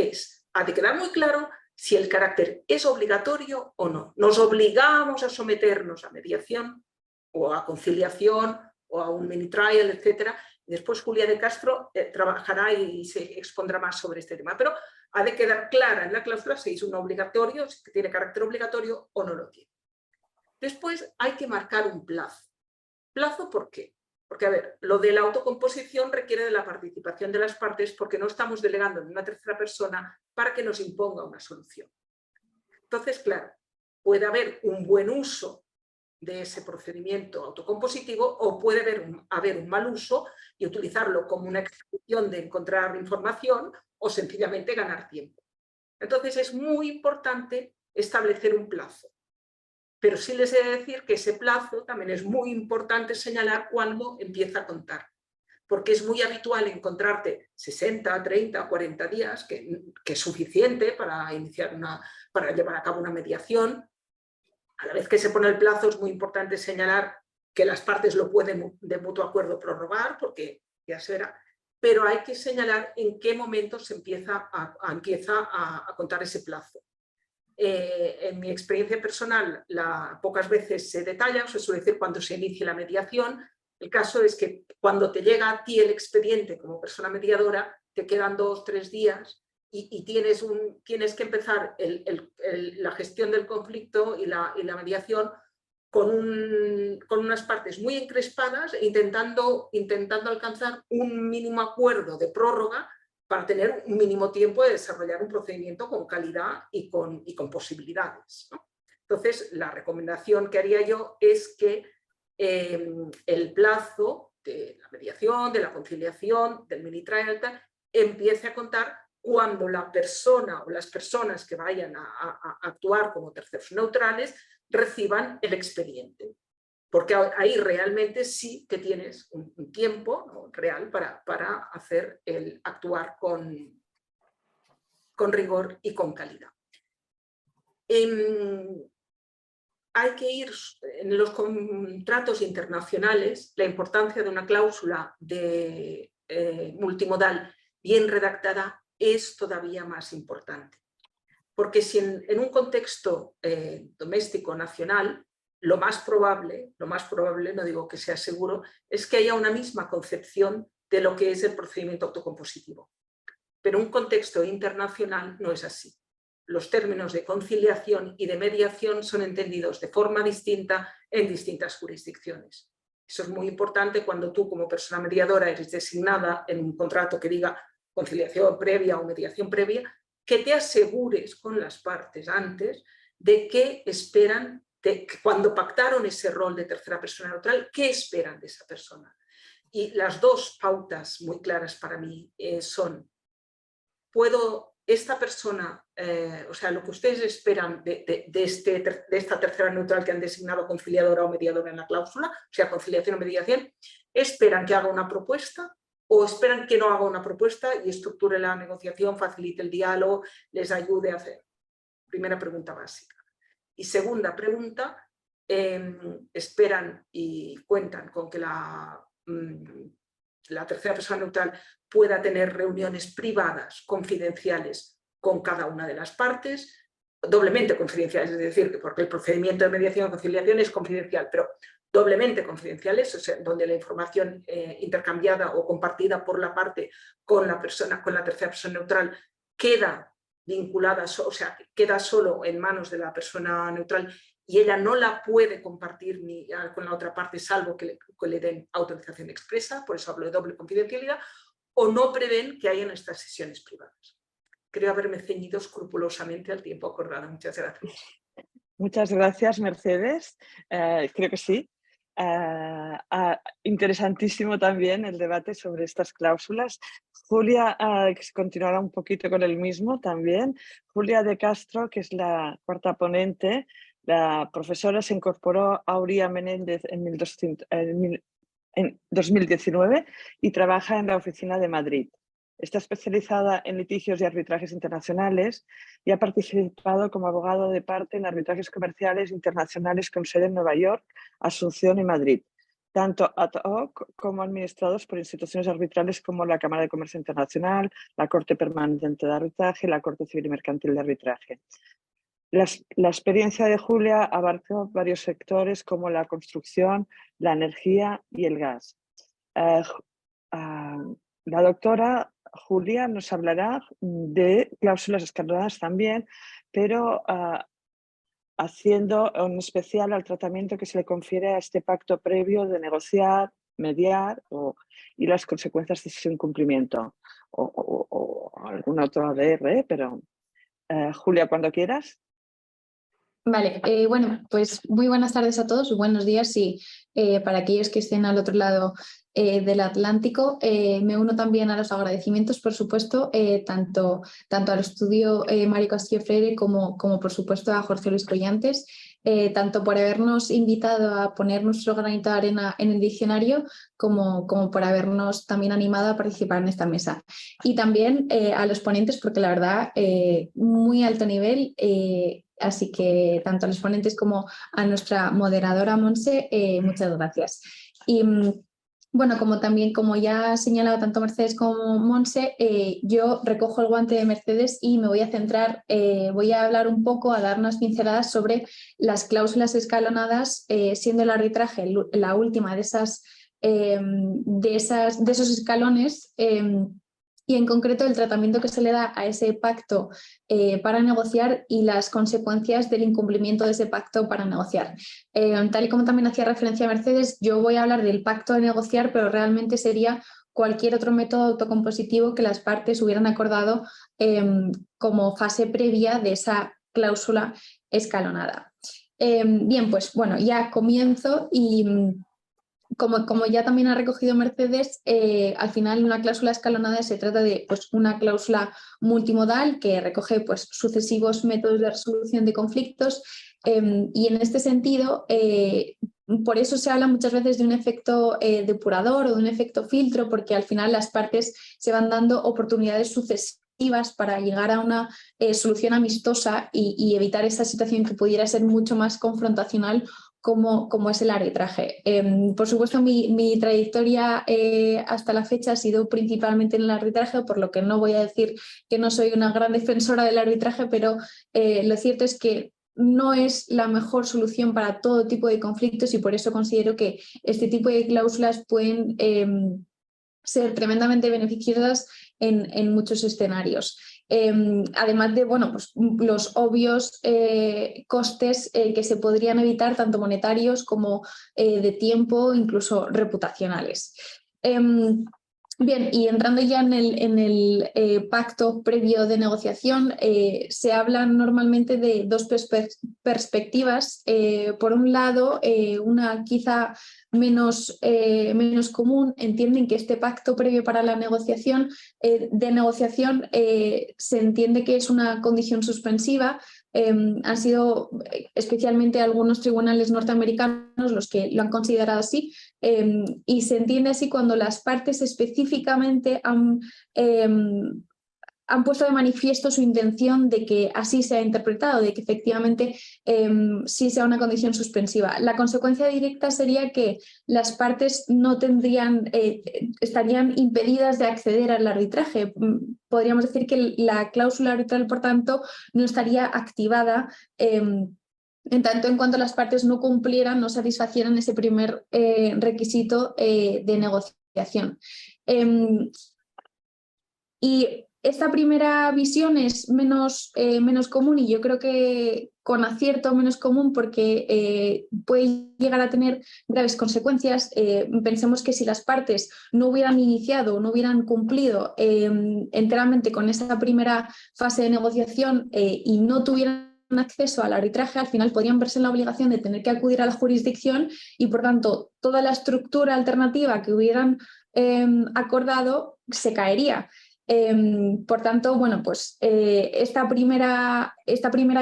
Speaker 5: ha de quedar muy claro si el carácter es obligatorio o no. Nos obligamos a someternos a mediación o a conciliación o a un mini trial, etc. Después Julia de Castro trabajará y se expondrá más sobre este tema, pero ha de quedar clara en la cláusula si es un obligatorio, si tiene carácter obligatorio o no lo tiene. Después hay que marcar un plazo. ¿Plazo por qué? Porque, a ver, lo de la autocomposición requiere de la participación de las partes porque no estamos delegando en una tercera persona para que nos imponga una solución. Entonces, claro, puede haber un buen uso de ese procedimiento autocompositivo o puede haber un mal uso y utilizarlo como una excepción de encontrar información o sencillamente ganar tiempo. Entonces es muy importante establecer un plazo. Pero sí les he de decir que ese plazo también es muy importante señalar cuándo empieza a contar. Porque es muy habitual encontrarte 60, 30, 40 días, que es suficiente para para llevar a cabo una mediación. A la vez que se pone el plazo es muy importante señalar que las partes lo pueden de mutuo acuerdo prorrogar, porque ya se verá, pero hay que señalar en qué momento se empieza a contar ese plazo. En mi experiencia personal, pocas veces se detalla, o se suele decir cuando se inicia la mediación. El caso es que cuando te llega a ti el expediente como persona mediadora, te quedan 2 o 3 días y tienes que empezar la gestión del conflicto y la mediación con unas partes muy encrespadas, intentando alcanzar un mínimo acuerdo de prórroga para tener un mínimo tiempo de desarrollar un procedimiento con calidad y con posibilidades, ¿no? Entonces, la recomendación que haría yo es que el plazo de la mediación, de la conciliación, del mini trial, empiece a contar cuando la persona o las personas que vayan a actuar como terceros neutrales reciban el expediente. Porque ahí realmente sí que tienes un tiempo, ¿no?, real para actuar con rigor y con calidad. Hay que ir en los contratos internacionales, la importancia de una cláusula de multimodal bien redactada es todavía más importante. Porque si en un contexto doméstico nacional, lo más probable, no digo que sea seguro, es que haya una misma concepción de lo que es el procedimiento autocompositivo. Pero un contexto internacional no es así. Los términos de conciliación y de mediación son entendidos de forma distinta en distintas jurisdicciones. Eso es muy importante cuando tú, como persona mediadora, eres designada en un contrato que diga conciliación previa o mediación previa, que te asegures con las partes antes de qué esperan, cuando pactaron ese rol de tercera persona neutral, qué esperan de esa persona. Y las dos pautas muy claras para mí son: esta persona, o sea, lo que ustedes esperan de esta tercera neutral que han designado conciliadora o mediadora en la cláusula, o sea, conciliación o mediación, ¿esperan que haga una propuesta o esperan que no haga una propuesta y estructure la negociación, facilite el diálogo, les ayude a hacer? Primera pregunta básica. Y segunda pregunta, ¿esperan y cuentan con que la tercera persona neutral pueda tener reuniones privadas, confidenciales, con cada una de las partes, doblemente confidenciales, es decir, porque el procedimiento de mediación o conciliación es confidencial, pero doblemente confidenciales, o sea, donde la información intercambiada o compartida por la parte con la tercera persona neutral queda vinculada, o sea, queda solo en manos de la persona neutral y ella no la puede compartir ni con la otra parte salvo que le den autorización expresa, por eso hablo de doble confidencialidad, o no prevén que hayan estas sesiones privadas. Creo haberme ceñido escrupulosamente al tiempo acordado. Muchas gracias.
Speaker 2: Muchas gracias, Mercedes. Creo que sí. Interesantísimo también el debate sobre estas cláusulas. Julia continuará un poquito con el mismo también. Julia de Castro, que es la cuarta ponente, la profesora, se incorporó a Auría Menéndez en 2019 y trabaja en la oficina de Madrid. Está especializada en litigios y arbitrajes internacionales y ha participado como abogado de parte en arbitrajes comerciales internacionales con sede en Nueva York, Asunción y Madrid, tanto ad hoc como administrados por instituciones arbitrales como la Cámara de Comercio Internacional, la Corte Permanente de Arbitraje y la Corte Civil y Mercantil de Arbitraje. La experiencia de Julia abarcó varios sectores como la construcción, la energía y el gas. La doctora Julia nos hablará de cláusulas escalonadas también, pero haciendo un especial al tratamiento que se le confiere a este pacto previo de negociar, mediar y las consecuencias de su incumplimiento. O algún otro ADR, pero Julia, cuando quieras.
Speaker 6: Vale, bueno, pues muy buenas tardes a todos, buenos días y para aquellos que estén al otro lado del Atlántico, me uno también a los agradecimientos, por supuesto, tanto al estudio Mario Castillo Freire como por supuesto a Jorge Luis Collantes, tanto por habernos invitado a poner nuestro granito de arena en el diccionario como por habernos también animado a participar en esta mesa. Y también a los ponentes, porque la verdad, muy alto nivel. Así que tanto a los ponentes como a nuestra moderadora Monse, muchas gracias. Y bueno, como ya ha señalado tanto Mercedes como Monse, yo recojo el guante de Mercedes y me voy a centrar, voy a hablar un poco, a dar unas pinceladas sobre las cláusulas escalonadas, siendo el arbitraje la última de esos escalones. Y en concreto el tratamiento que se le da a ese pacto para negociar y las consecuencias del incumplimiento de ese pacto para negociar. Tal y como también hacía referencia a Mercedes, yo voy a hablar del pacto de negociar, pero realmente sería cualquier otro método autocompositivo que las partes hubieran acordado como fase previa de esa cláusula escalonada. Bien, pues bueno, ya comienzo y... Como ya también ha recogido Mercedes, al final una cláusula escalonada se trata de una cláusula multimodal que recoge sucesivos métodos de resolución de conflictos y en este sentido, por eso se habla muchas veces de un efecto depurador o de un efecto filtro, porque al final las partes se van dando oportunidades sucesivas para llegar a una solución amistosa y evitar esa situación que pudiera ser mucho más confrontacional como es el arbitraje. Por supuesto, mi trayectoria hasta la fecha ha sido principalmente en el arbitraje, por lo que no voy a decir que no soy una gran defensora del arbitraje, pero lo cierto es que no es la mejor solución para todo tipo de conflictos y por eso considero que este tipo de cláusulas pueden ser tremendamente beneficiosas en muchos escenarios. Además de los obvios costes que se podrían evitar, tanto monetarios como de tiempo, incluso reputacionales. Bien, y entrando ya en el pacto previo de negociación, se habla normalmente de dos perspectivas. Por un lado, una quizá menos común, entienden que este pacto previo para la negociación se entiende que es una condición suspensiva. Han sido especialmente algunos tribunales norteamericanos los que lo han considerado así y se entiende así cuando las partes específicamente han puesto de manifiesto su intención de que así sea interpretado, de que efectivamente sí sea una condición suspensiva. La consecuencia directa sería que las partes no estarían impedidas de acceder al arbitraje. Podríamos decir que la cláusula arbitral, por tanto, no estaría activada en tanto en cuanto las partes no cumplieran, no satisfacieran ese primer requisito de negociación. Y esta primera visión es menos común y yo creo que con acierto menos común porque puede llegar a tener graves consecuencias. Pensemos que si las partes no hubieran iniciado, no hubieran cumplido enteramente con esa primera fase de negociación y no tuvieran acceso al arbitraje, al final podrían verse en la obligación de tener que acudir a la jurisdicción y, por tanto, toda la estructura alternativa que hubieran acordado se caería. Por tanto, bueno, pues esta primera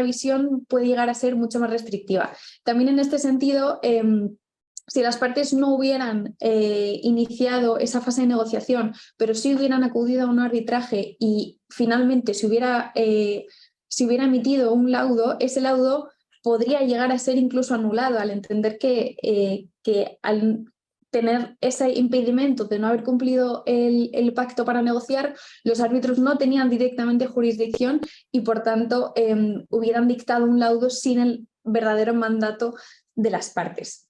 Speaker 6: visión puede llegar a ser mucho más restrictiva. También en este sentido, si las partes no hubieran iniciado esa fase de negociación, pero sí hubieran acudido a un arbitraje y finalmente se hubiera emitido un laudo, ese laudo podría llegar a ser incluso anulado al entender que al tener ese impedimento de no haber cumplido el pacto para negociar, los árbitros no tenían directamente jurisdicción y, por tanto, hubieran dictado un laudo sin el verdadero mandato de las partes.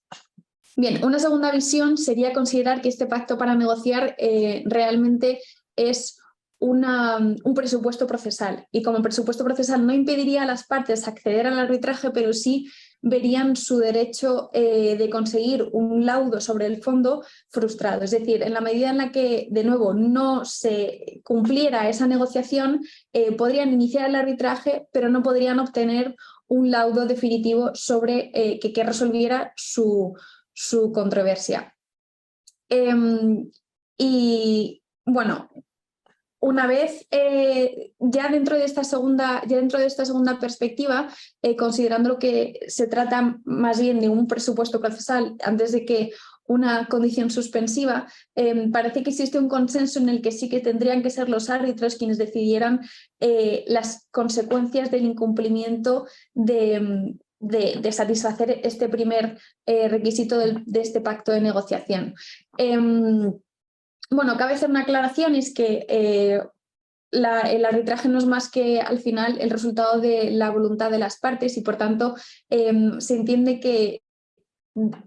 Speaker 6: Bien, una segunda visión sería considerar que este pacto para negociar realmente es un presupuesto procesal, y como presupuesto procesal no impediría a las partes acceder al arbitraje, pero sí verían su derecho de conseguir un laudo sobre el fondo frustrado. Es decir, en la medida en la que, de nuevo, no se cumpliera esa negociación, podrían iniciar el arbitraje, pero no podrían obtener un laudo definitivo sobre que resolviera su controversia. Y bueno, una vez ya dentro de esta segunda perspectiva, considerando que se trata más bien de un presupuesto procesal antes de que una condición suspensiva, parece que existe un consenso en el que sí que tendrían que ser los árbitros quienes decidieran las consecuencias del incumplimiento de satisfacer este primer requisito de este pacto de negociación. Bueno, cabe hacer una aclaración, es que el arbitraje no es más que al final el resultado de la voluntad de las partes y, por tanto, se entiende que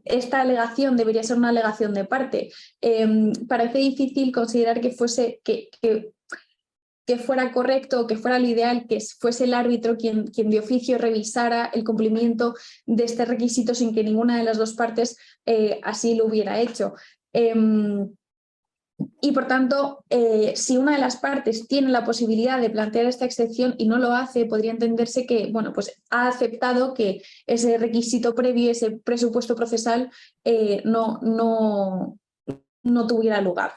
Speaker 6: esta alegación debería ser una alegación de parte. Parece difícil considerar que fuera correcto, que fuera lo ideal, que fuese el árbitro quien de oficio revisara el cumplimiento de este requisito sin que ninguna de las dos partes así lo hubiera hecho. Y, por tanto, si una de las partes tiene la posibilidad de plantear esta excepción y no lo hace, podría entenderse que, bueno, pues ha aceptado que ese requisito previo, ese presupuesto procesal, no tuviera lugar.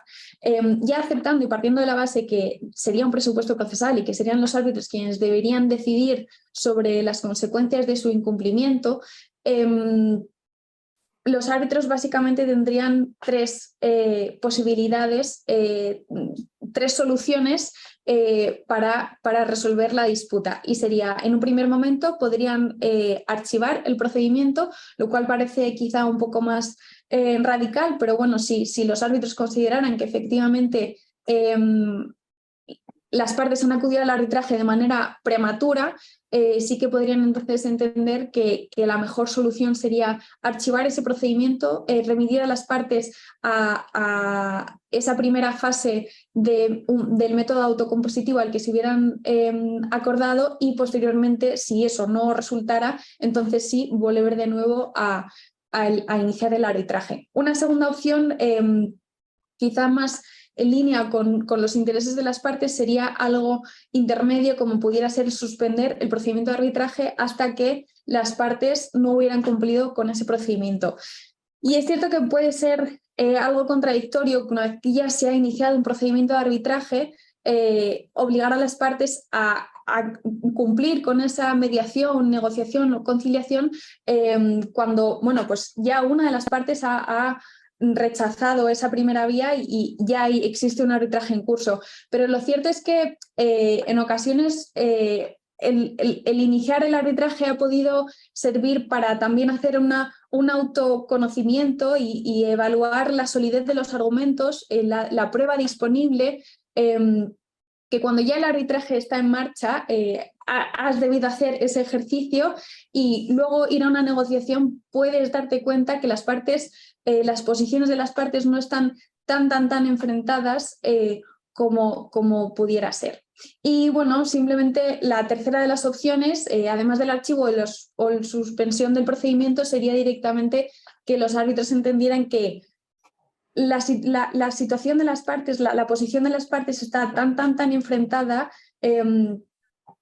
Speaker 6: Ya aceptando y partiendo de la base que sería un presupuesto procesal y que serían los árbitros quienes deberían decidir sobre las consecuencias de su incumplimiento, los árbitros básicamente tendrían tres posibilidades, tres soluciones para resolver la disputa. Y sería, en un primer momento, podrían archivar el procedimiento, lo cual parece quizá un poco más radical, pero bueno, si los árbitros consideraran que efectivamente las partes han acudido al arbitraje de manera prematura, sí que podrían entonces entender que la mejor solución sería archivar ese procedimiento, remitir a las partes a esa primera fase del método autocompositivo al que se hubieran acordado, y posteriormente, si eso no resultara, entonces sí volver de nuevo a iniciar el arbitraje. Una segunda opción, quizá más en línea con los intereses de las partes, sería algo intermedio, como pudiera ser suspender el procedimiento de arbitraje hasta que las partes no hubieran cumplido con ese procedimiento. Y es cierto que puede ser algo contradictorio que, una vez que ya se ha iniciado un procedimiento de arbitraje, obligar a las partes a cumplir con esa mediación, negociación o conciliación cuando, bueno, pues ya una de las partes ha rechazado esa primera vía y ya existe un arbitraje en curso. Pero lo cierto es que en ocasiones el iniciar el arbitraje ha podido servir para también hacer un autoconocimiento y evaluar la solidez de los argumentos, la prueba disponible, que cuando ya el arbitraje está en marcha has debido hacer ese ejercicio, y luego ir a una negociación puedes darte cuenta que las posiciones de las partes no están tan enfrentadas como pudiera ser. Y bueno, simplemente la tercera de las opciones, además del archivo o la suspensión del procedimiento, sería directamente que los árbitros entendieran que la situación de las partes, la posición de las partes está tan enfrentada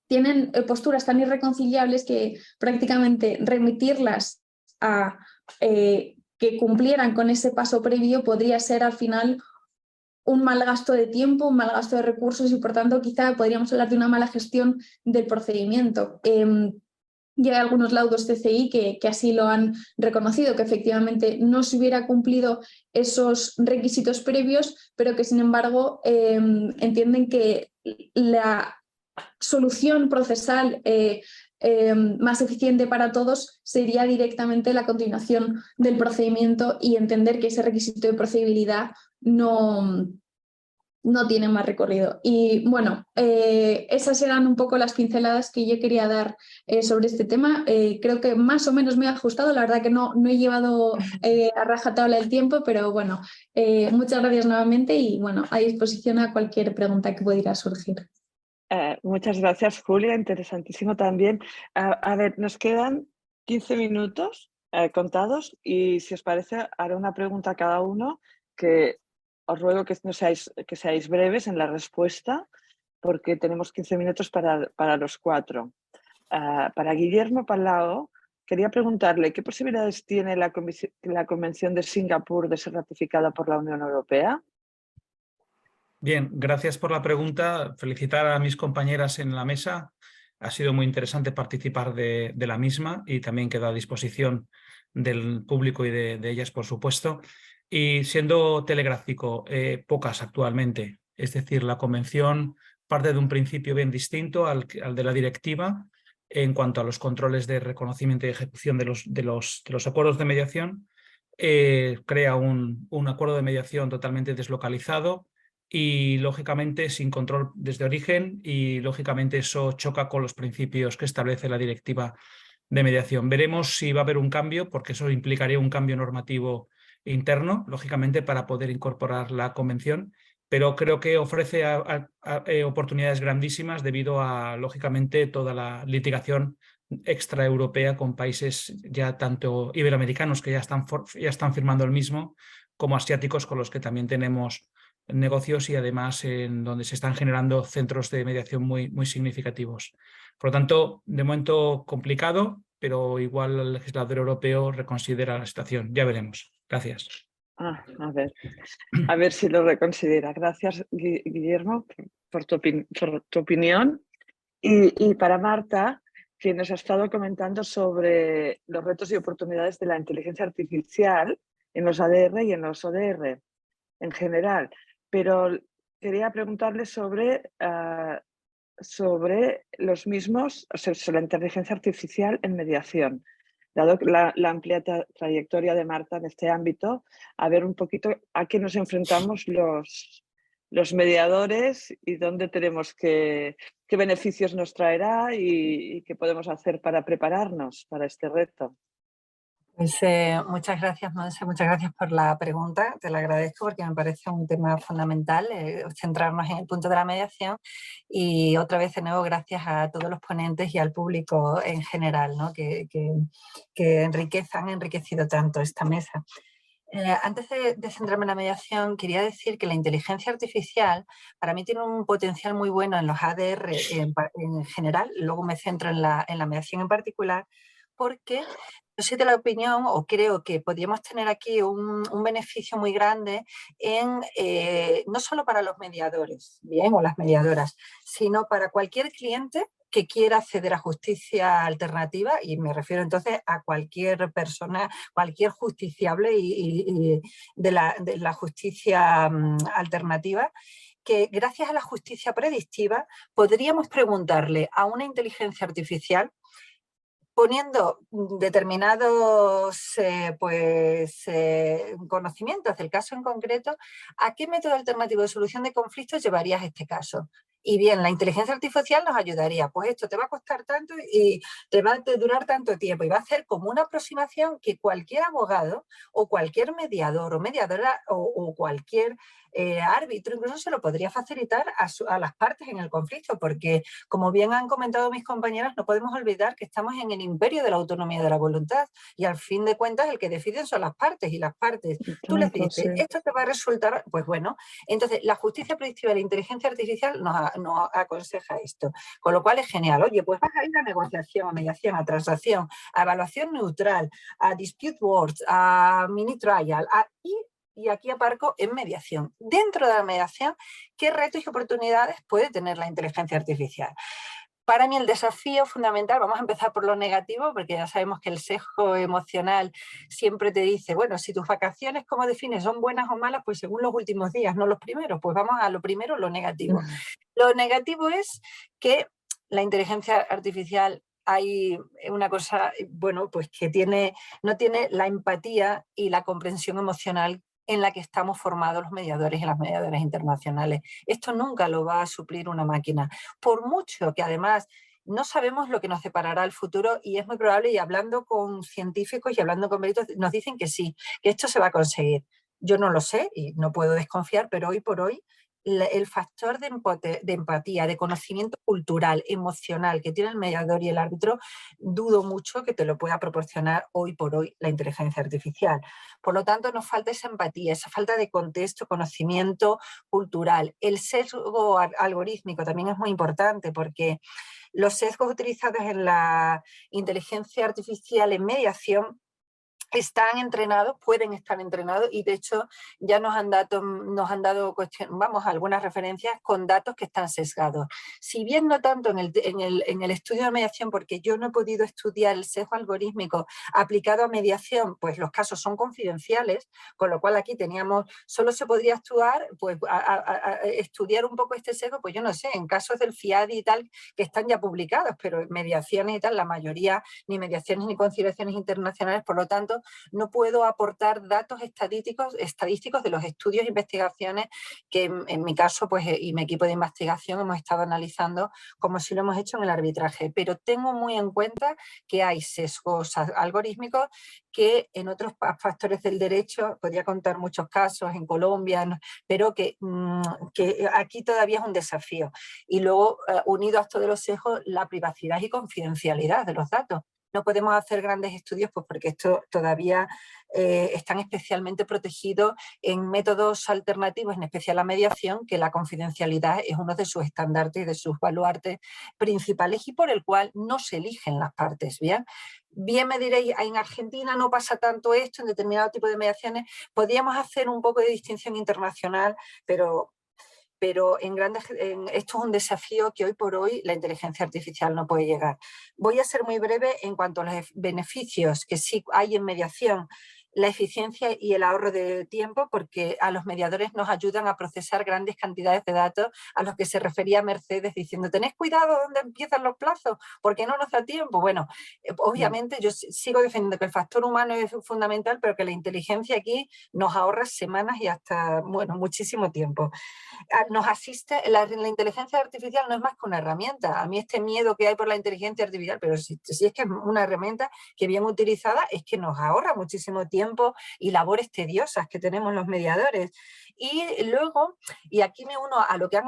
Speaker 6: tienen posturas tan irreconciliables que prácticamente remitirlas a que cumplieran con ese paso previo podría ser al final un mal gasto de tiempo, un mal gasto de recursos y por tanto quizá podríamos hablar de una mala gestión del procedimiento. Y hay algunos laudos CCI que así lo han reconocido, que efectivamente no se hubiera cumplido esos requisitos previos, pero que sin embargo entienden que la solución procesal más eficiente para todos sería directamente la continuación del procedimiento y entender que ese requisito de procedibilidad no tiene más recorrido. Y bueno, esas eran un poco las pinceladas que yo quería dar sobre este tema. Creo que más o menos me he ajustado, la verdad que no he llevado a rajatabla el tiempo, pero bueno, muchas gracias nuevamente y bueno, a disposición a cualquier pregunta que pudiera surgir.
Speaker 2: Muchas gracias, Julia, interesantísimo también. A ver, nos quedan 15 minutos contados y si os parece haré una pregunta a cada uno que os ruego que seáis breves en la respuesta porque tenemos 15 minutos para los 4. Para Guillermo Palau, quería preguntarle qué posibilidades tiene la Convención de Singapur de ser ratificada por la Unión Europea.
Speaker 3: Bien, gracias por la pregunta. Felicitar a mis compañeras en la mesa. Ha sido muy interesante participar de la misma y también quedo a disposición del público y de ellas, por supuesto. Y siendo telegráfico, pocas actualmente. Es decir, la Convención parte de un principio bien distinto al de la directiva en cuanto a los controles de reconocimiento y ejecución de los acuerdos de mediación. Crea un acuerdo de mediación totalmente deslocalizado y lógicamente sin control desde origen y lógicamente eso choca con los principios que establece la directiva de mediación. Veremos si va a haber un cambio porque eso implicaría un cambio normativo interno, lógicamente para poder incorporar la convención, pero creo que ofrece oportunidades grandísimas debido a lógicamente toda la litigación extraeuropea con países ya tanto iberoamericanos que ya están firmando el mismo como asiáticos con los que también tenemos negocios y además en donde se están generando centros de mediación muy significativos. Por lo tanto, de momento complicado, pero igual el legislador europeo reconsidera la situación. Ya veremos. Gracias.
Speaker 2: A ver si lo reconsidera. Gracias, Guillermo, por tu opinión. Y para Marta, que nos ha estado comentando sobre los retos y oportunidades de la inteligencia artificial en los ADR y en los ODR en general. Pero quería preguntarle sobre los mismos, sobre la inteligencia artificial en mediación. Dado la amplia trayectoria de Marta en este ámbito, a ver un poquito a qué nos enfrentamos los mediadores y dónde tenemos qué beneficios nos traerá y qué podemos hacer para prepararnos para este reto.
Speaker 4: Pues, muchas gracias, Monse, muchas gracias por la pregunta, te la agradezco porque me parece un tema fundamental, centrarnos en el punto de la mediación y otra vez de nuevo gracias a todos los ponentes y al público en general, ¿no? que han enriquecido tanto esta mesa. Antes de centrarme en la mediación, quería decir que la inteligencia artificial para mí tiene un potencial muy bueno en los ADR en general, luego me centro en la mediación en particular, porque yo soy de la opinión, o creo que podríamos tener aquí un beneficio muy grande no solo para los mediadores, bien, o las mediadoras, sino para cualquier cliente que quiera acceder a justicia alternativa, y me refiero entonces a cualquier persona, cualquier justiciable de la justicia alternativa, que gracias a la justicia predictiva podríamos preguntarle a una inteligencia artificial poniendo determinados conocimientos del caso en concreto, ¿a qué método alternativo de solución de conflictos llevarías este caso? Y bien, la inteligencia artificial nos ayudaría, pues esto te va a costar tanto y te va a durar tanto tiempo y va a hacer como una aproximación que cualquier abogado o cualquier mediador o mediadora o cualquier árbitro incluso se lo podría facilitar a las partes en el conflicto, porque como bien han comentado mis compañeras, no podemos olvidar que estamos en el imperio de la autonomía de la voluntad y al fin de cuentas el que deciden son las partes, y las partes, tú les
Speaker 2: Tanto,
Speaker 4: dices,
Speaker 2: sí.
Speaker 4: esto te va a resultar, pues bueno, entonces la justicia predictiva y la inteligencia artificial nos aconseja esto, con lo cual es genial. Oye, pues vas a ir a negociación, a mediación, a transacción, a evaluación neutral, a dispute boards, a mini trial, y aquí aparco en mediación. Dentro de la mediación, ¿qué retos y oportunidades puede tener la inteligencia artificial? Para mí el desafío fundamental, vamos a empezar por lo negativo, porque ya sabemos que el sesgo emocional siempre te dice, bueno, si tus vacaciones, ¿cómo defines? ¿Son buenas o malas? Pues según los últimos días, no los primeros. Pues vamos a lo primero, lo negativo. Lo negativo es que la inteligencia artificial hay una cosa, bueno, pues que no tiene la empatía y la comprensión emocional en la que estamos formados los mediadores y las mediadoras internacionales. Esto nunca lo va a suplir una máquina, por mucho que además no sabemos lo que nos deparará el futuro, y es muy probable, y hablando con científicos y hablando con peritos, nos dicen que sí, que esto se va a conseguir. Yo no lo sé y no puedo desconfiar, pero hoy por hoy el factor de empatía, de conocimiento cultural, emocional que tiene el mediador y el árbitro, dudo mucho que te lo pueda proporcionar hoy por hoy la inteligencia artificial. Por lo tanto, nos falta esa empatía, esa falta de contexto, conocimiento cultural. El sesgo algorítmico también es muy importante, porque los sesgos utilizados en la inteligencia artificial en mediación están entrenados, pueden estar entrenados, y de hecho ya nos han dado algunas referencias con datos que están sesgados. Si bien no tanto en el estudio de mediación, porque yo no he podido estudiar el sesgo algorítmico aplicado a mediación, pues los casos son confidenciales, con lo cual aquí solo se podría estudiar un poco este sesgo, pues yo no sé, en casos del FIADI y tal, que están ya publicados, pero en mediaciones y tal, la mayoría ni mediaciones ni conciliaciones internacionales, por lo tanto, no puedo aportar datos estadísticos de los estudios e investigaciones que en mi caso pues, y mi equipo de investigación hemos estado analizando, como si lo hemos hecho en el arbitraje. Pero tengo muy en cuenta que hay sesgos algorítmicos que en otros factores del derecho, podría contar muchos casos en Colombia, pero que aquí todavía es un desafío. Y luego, unido a todos los sesgos, la privacidad y confidencialidad de los datos. No podemos hacer grandes estudios pues porque esto todavía están especialmente protegidos en métodos alternativos, en especial la mediación, que la confidencialidad es uno de sus estandartes y de sus baluartes principales, y por el cual no se eligen las partes. Bien me diréis, en Argentina no pasa tanto esto, en determinado tipo de mediaciones podríamos hacer un poco de distinción internacional, pero esto es un desafío que hoy por hoy la inteligencia artificial no puede llegar. Voy a ser muy breve en cuanto a los beneficios que sí hay en mediación. La eficiencia y el ahorro de tiempo, porque a los mediadores nos ayudan a procesar grandes cantidades de datos, a los que se refería Mercedes diciendo, tened cuidado dónde empiezan los plazos, porque no nos da tiempo. Bueno, obviamente yo sigo defendiendo que el factor humano es fundamental, pero que la inteligencia aquí nos ahorra semanas y hasta, bueno, muchísimo tiempo. Nos asiste, la inteligencia artificial no es más que una herramienta. A mí este miedo que hay por la inteligencia artificial, pero si es que es una herramienta que bien utilizada es que nos ahorra muchísimo tiempo y labores tediosas que tenemos los mediadores. Y luego, y aquí me uno a lo que han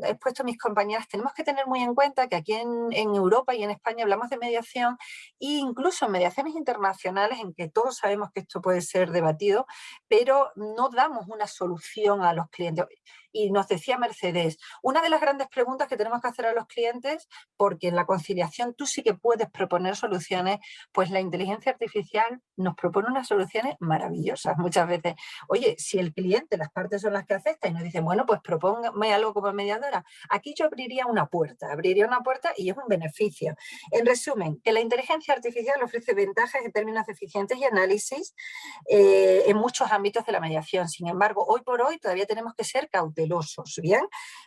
Speaker 4: expuesto mis compañeras, tenemos que tener muy en cuenta que aquí en Europa y en España hablamos de mediación, e incluso en mediaciones internacionales, en que todos sabemos que esto puede ser debatido, pero no damos una solución a los clientes. Y nos decía Mercedes, una de las grandes preguntas que tenemos que hacer a los clientes, porque en la conciliación tú sí que puedes proponer soluciones, pues la inteligencia artificial nos propone unas soluciones maravillosas muchas veces. Oye, si el cliente, las partes son las que aceptan y nos dicen, bueno, pues propóngame algo como mediadora, aquí yo abriría una puerta y es un beneficio. En resumen, que la inteligencia artificial ofrece ventajas en términos de eficiencia y análisis en muchos ámbitos de la mediación. Sin embargo, hoy por hoy todavía tenemos que ser cautelosos cautelosos, ¿bien?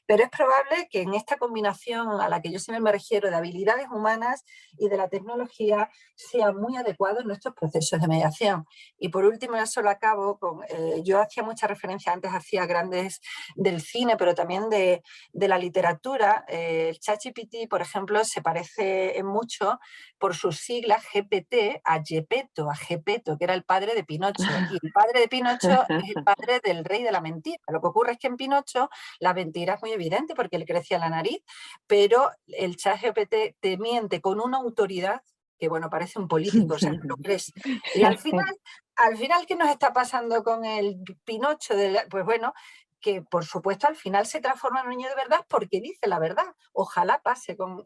Speaker 4: Pero es probable que en esta combinación a la que yo siempre me refiero de habilidades humanas y de la tecnología sea muy adecuado en nuestros procesos de mediación. Y por último, ya solo acabo con, yo hacía mucha referencia, antes hacía grandes del cine, pero también de la literatura. El ChatGPT, por ejemplo, se parece en mucho por sus siglas GPT a Gepetto, que era el padre de Pinocho. Y el padre de Pinocho es el padre del rey de la mentira. Lo que ocurre es que en Pinocho la mentira es muy evidente porque le crecía la nariz, pero el ChatGPT te miente con una autoridad que, bueno, parece un político, o sea, no lo crees. Y al final, ¿qué nos está pasando con el Pinocho? Pues bueno, que por supuesto al final se transforma en un niño de verdad porque dice la verdad. Ojalá pase con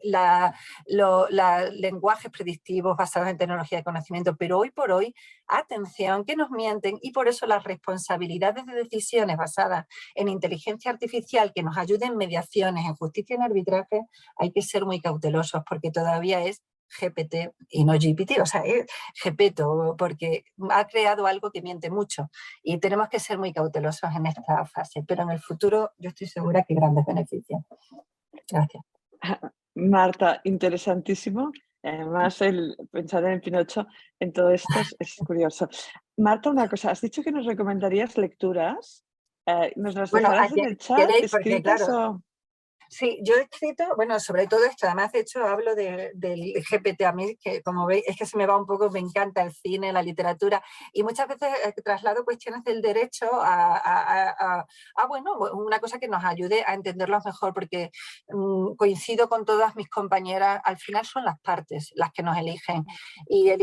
Speaker 4: los lenguajes predictivos basados en tecnología de conocimiento, pero hoy por hoy, atención, que nos mienten, y por eso las responsabilidades de decisiones basadas en inteligencia artificial que nos ayuden en mediaciones, en justicia y en arbitraje, hay que ser muy cautelosos porque todavía es GPT y no GPT, o sea, es Gepetto, porque ha creado algo que miente mucho y tenemos que ser muy cautelosos en esta fase, pero en el futuro yo estoy segura que grandes beneficios. Gracias.
Speaker 2: Marta, interesantísimo. Además, el pensar en el Pinocho en todo esto es curioso. Marta, una cosa, has dicho que nos recomendarías lecturas. ¿Nos las dejarás en el chat escritas o...?
Speaker 4: Sí, yo he escrito, bueno, sobre todo esto, además de hecho hablo del GPT, a mí, que como veis, es que se me va un poco, me encanta el cine, la literatura, y muchas veces traslado cuestiones del derecho a bueno, una cosa que nos ayude a entenderlos mejor, porque coincido con todas mis compañeras, al final son las partes las que nos eligen, y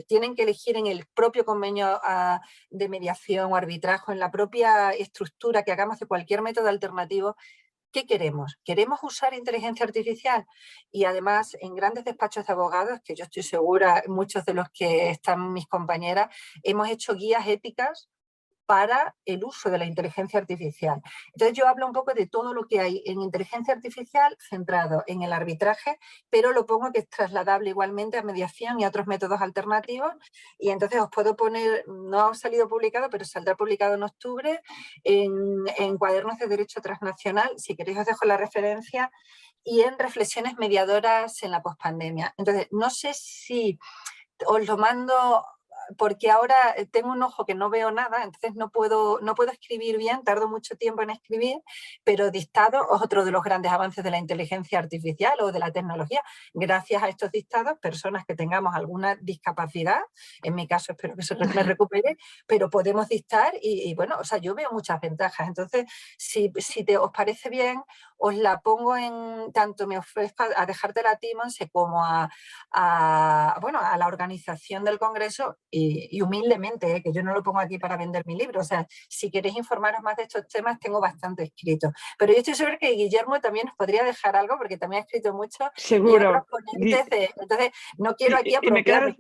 Speaker 4: tienen que elegir en el propio convenio de mediación o arbitraje, en la propia estructura que hagamos de cualquier método alternativo. ¿Qué queremos? ¿Queremos usar inteligencia artificial? Y además, en grandes despachos de abogados, que yo estoy segura, muchos de los que están mis compañeras, hemos hecho guías éticas para el uso de la inteligencia artificial. Entonces yo hablo un poco de todo lo que hay en inteligencia artificial centrado en el arbitraje, pero lo pongo que es trasladable igualmente a mediación y a otros métodos alternativos, y entonces os puedo poner, no ha salido publicado, pero saldrá publicado en octubre en Cuadernos de Derecho Transnacional, si queréis os dejo la referencia, y en Reflexiones Mediadoras en la Pospandemia. Entonces no sé si os lo mando porque ahora tengo un ojo que no veo nada, entonces no puedo escribir bien, tardo mucho tiempo en escribir, pero dictado es otro de los grandes avances de la inteligencia artificial o de la tecnología. Gracias a estos dictados, personas que tengamos alguna discapacidad, en mi caso espero que me recupere, pero podemos dictar y bueno, o sea, yo veo muchas ventajas. Entonces, si os parece bien, os la pongo tanto me ofrezco a dejártela a ti, Monse, como a la organización del Congreso y humildemente, que yo no lo pongo aquí para vender mi libro, o sea, si queréis informaros más de estos temas, tengo bastante escrito. Pero yo estoy segura que Guillermo también nos podría dejar algo, porque también ha escrito mucho.
Speaker 2: Seguro.
Speaker 4: Entonces, no quiero aquí apropiarme.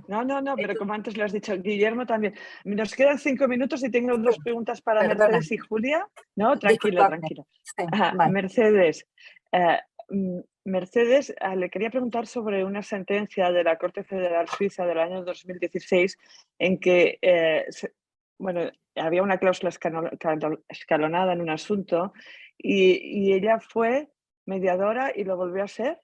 Speaker 2: No, pero como antes lo has dicho, Guillermo también. Nos quedan 5 minutos y tengo 2 preguntas para Mercedes y Julia. No, tranquila.
Speaker 4: Sí,
Speaker 2: vale. Mercedes, le quería preguntar sobre una sentencia de la Corte Federal Suiza del año 2016 en que había una cláusula escalonada en un asunto y ella fue mediadora y lo volvió a ser.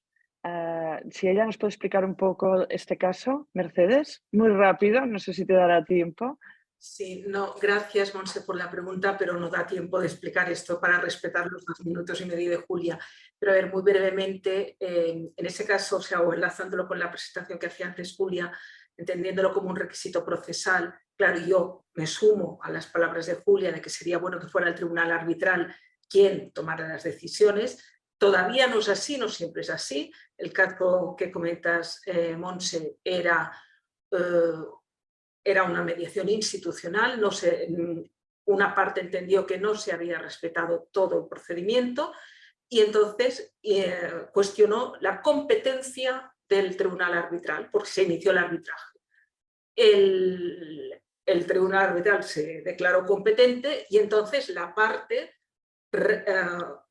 Speaker 2: Si ella nos puede explicar un poco este caso, Mercedes, muy rápido, no sé si te dará tiempo.
Speaker 5: Sí, no, gracias, Monse, por la pregunta, pero no da tiempo de explicar esto para respetar los 2 minutos y medio de Julia. Pero a ver, muy brevemente, en ese caso, o enlazándolo con la presentación que hacía antes Julia, entendiéndolo como un requisito procesal, claro, yo me sumo a las palabras de Julia de que sería bueno que fuera el tribunal arbitral quien tomara las decisiones. Todavía no es así, no siempre es así. El caso que comentas, Monse, era una mediación institucional, una parte entendió que no se había respetado todo el procedimiento y entonces cuestionó la competencia del tribunal arbitral, porque se inició el arbitraje. El tribunal arbitral se declaró competente y entonces la parte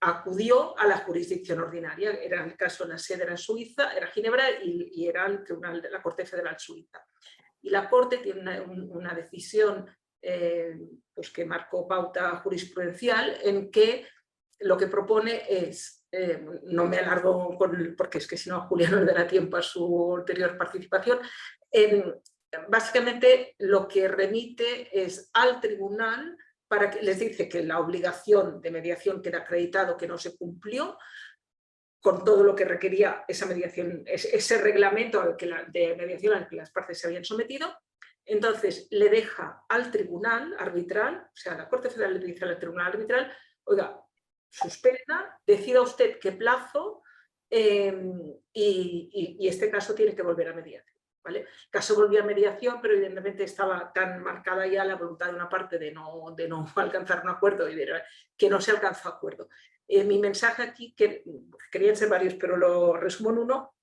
Speaker 5: acudió a la jurisdicción ordinaria. Era el caso, la sede era en Suiza, era Ginebra y era el tribunal de la Corte Federal Suiza. Y la Corte tiene una decisión pues que marcó pauta jurisprudencial, en que lo que propone es, no me alargo porque es que si no Julia no le dará tiempo a su anterior participación, básicamente lo que remite es al tribunal para que les dice que la obligación de mediación queda acreditado que no se cumplió con todo lo que requería esa mediación, ese reglamento de mediación al que las partes se habían sometido. Entonces le deja al tribunal arbitral, o sea, la Corte Federal le dice al tribunal arbitral, oiga, suspenda, decida usted qué plazo y este caso tiene que volver a mediación. ¿Vale? El caso volvió a mediación, pero evidentemente estaba tan marcada ya la voluntad de una parte de no alcanzar un acuerdo y que no se alcanzó acuerdo. Mi mensaje aquí, que querían ser varios, pero lo resumo en uno,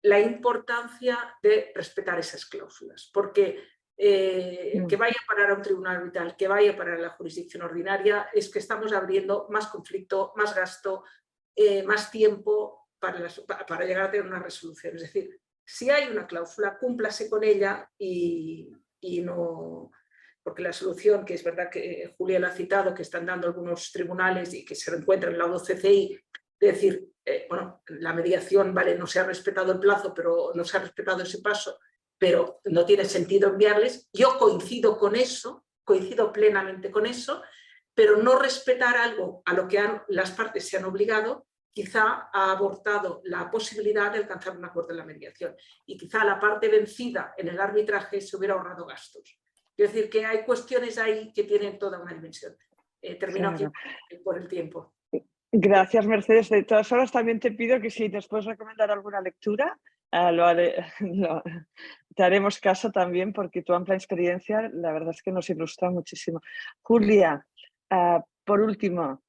Speaker 5: la importancia de respetar esas cláusulas, porque que vaya a parar a un tribunal arbitral, que vaya a parar a la jurisdicción ordinaria, es que estamos abriendo más conflicto, más gasto, más tiempo para llegar a tener una resolución. Es decir, si hay una cláusula, cúmplase con ella y no... Porque la solución, que es verdad que Julia lo ha citado, que están dando algunos tribunales y que se encuentra en el laudo CCI, de decir, bueno, la mediación, vale, no se ha respetado el plazo, pero no se ha respetado ese paso, pero no tiene sentido enviarles. Yo coincido con eso, coincido plenamente con eso, pero no respetar algo a lo que las partes se han obligado, quizá ha abortado la posibilidad de alcanzar un acuerdo en la mediación y quizá la parte vencida en el arbitraje se hubiera ahorrado gastos. Es decir, que hay cuestiones ahí que tienen toda una dimensión. Termino aquí por el tiempo.
Speaker 2: Gracias, Mercedes. De todas formas, también te pido que si nos puedes recomendar alguna lectura, te haremos caso también, porque tu amplia experiencia, la verdad es que nos ilustra muchísimo. Julia, por último,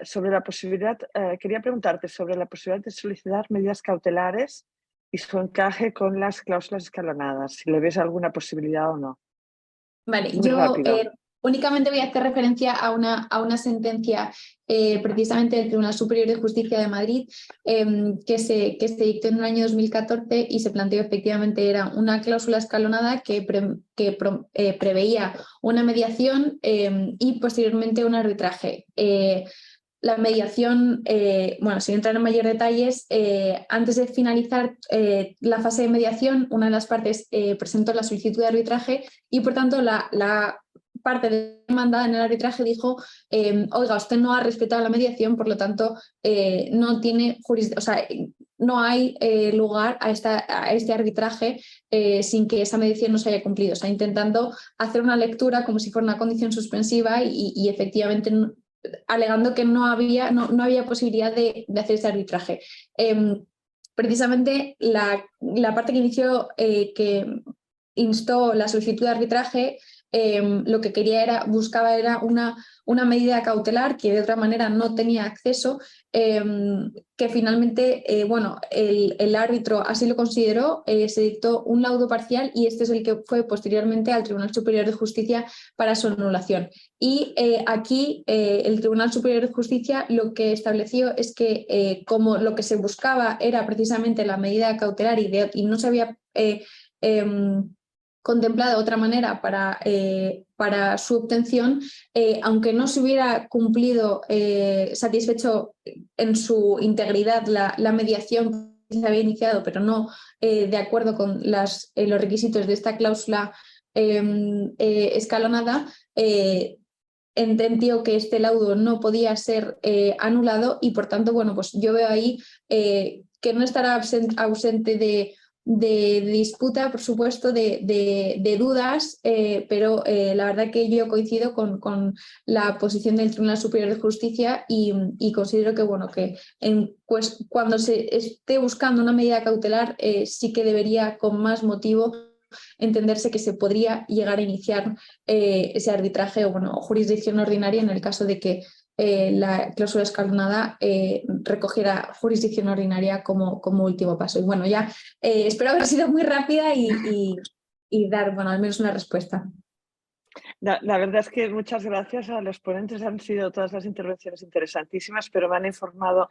Speaker 2: sobre la posibilidad, quería preguntarte sobre la posibilidad de solicitar medidas cautelares y su encaje con las cláusulas escalonadas, si le ves alguna posibilidad o no.
Speaker 6: Vale,
Speaker 2: muy
Speaker 6: yo
Speaker 2: rápido.
Speaker 6: únicamente voy a hacer referencia a una sentencia precisamente del Tribunal Superior de Justicia de Madrid que se dictó en el año 2014 y se planteó efectivamente, era una cláusula escalonada que preveía una mediación y posteriormente un arbitraje. La mediación, bueno, sin entrar en mayor detalles, antes de finalizar la fase de mediación, una de las partes presentó la solicitud de arbitraje y, por tanto, la parte demandada en el arbitraje dijo, oiga, usted no ha respetado la mediación, por lo tanto, no tiene o sea, no hay lugar a este arbitraje sin que esa mediación no se haya cumplido. O sea, intentando hacer una lectura como si fuera una condición suspensiva y efectivamente alegando que no había posibilidad de hacer ese arbitraje. Precisamente la parte que inició, que instó la solicitud de arbitraje, lo que buscaba era una medida cautelar que de otra manera no tenía acceso, que finalmente bueno, el árbitro así lo consideró, se dictó un laudo parcial y este es el que fue posteriormente al Tribunal Superior de Justicia para su anulación. Y aquí el Tribunal Superior de Justicia lo que estableció es que como lo que se buscaba era precisamente la medida cautelar y no se había contemplado de otra manera para su obtención, aunque no se hubiera cumplido, satisfecho en su integridad la mediación que se había iniciado, pero no de acuerdo con los requisitos de esta cláusula escalonada, entendió que este laudo no podía ser anulado y, por tanto, bueno, pues yo veo ahí que no estará ausente de disputa, por supuesto, de dudas, pero la verdad que yo coincido con la posición del Tribunal Superior de Justicia y considero que, bueno, que cuando se esté buscando una medida cautelar sí que debería, con más motivo, entenderse que se podría llegar a iniciar ese arbitraje o, bueno, jurisdicción ordinaria en el caso de que la cláusula escalonada recogiera jurisdicción ordinaria como último paso. Y bueno, ya espero haber sido muy rápida y dar, bueno, al menos una respuesta.
Speaker 2: La verdad es que muchas gracias a los ponentes, han sido todas las intervenciones interesantísimas, pero me han informado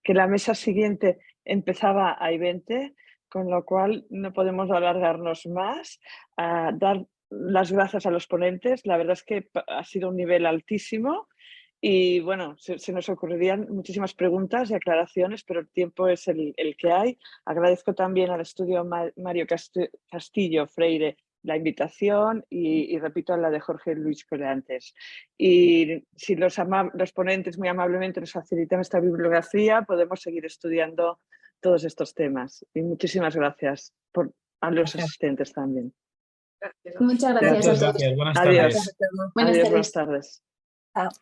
Speaker 2: que la mesa siguiente empezaba a 20, con lo cual no podemos alargarnos más. Dar las gracias a los ponentes. La verdad es que ha sido un nivel altísimo y bueno, se nos ocurrirían muchísimas preguntas y aclaraciones, pero el tiempo es el que hay. Agradezco también al estudio Mario Castillo Freire la invitación y repito la de Jorge Luis Coleantes. Y si los ponentes muy amablemente nos facilitan esta bibliografía, podemos seguir estudiando todos estos temas. Y muchísimas gracias a los asistentes también.
Speaker 5: Gracias.
Speaker 6: Muchas gracias a todos.
Speaker 3: Gracias. Buenas
Speaker 2: Adiós.
Speaker 3: tardes.
Speaker 6: Buenas
Speaker 2: Adiós,
Speaker 6: tardes.
Speaker 2: buenas tardes.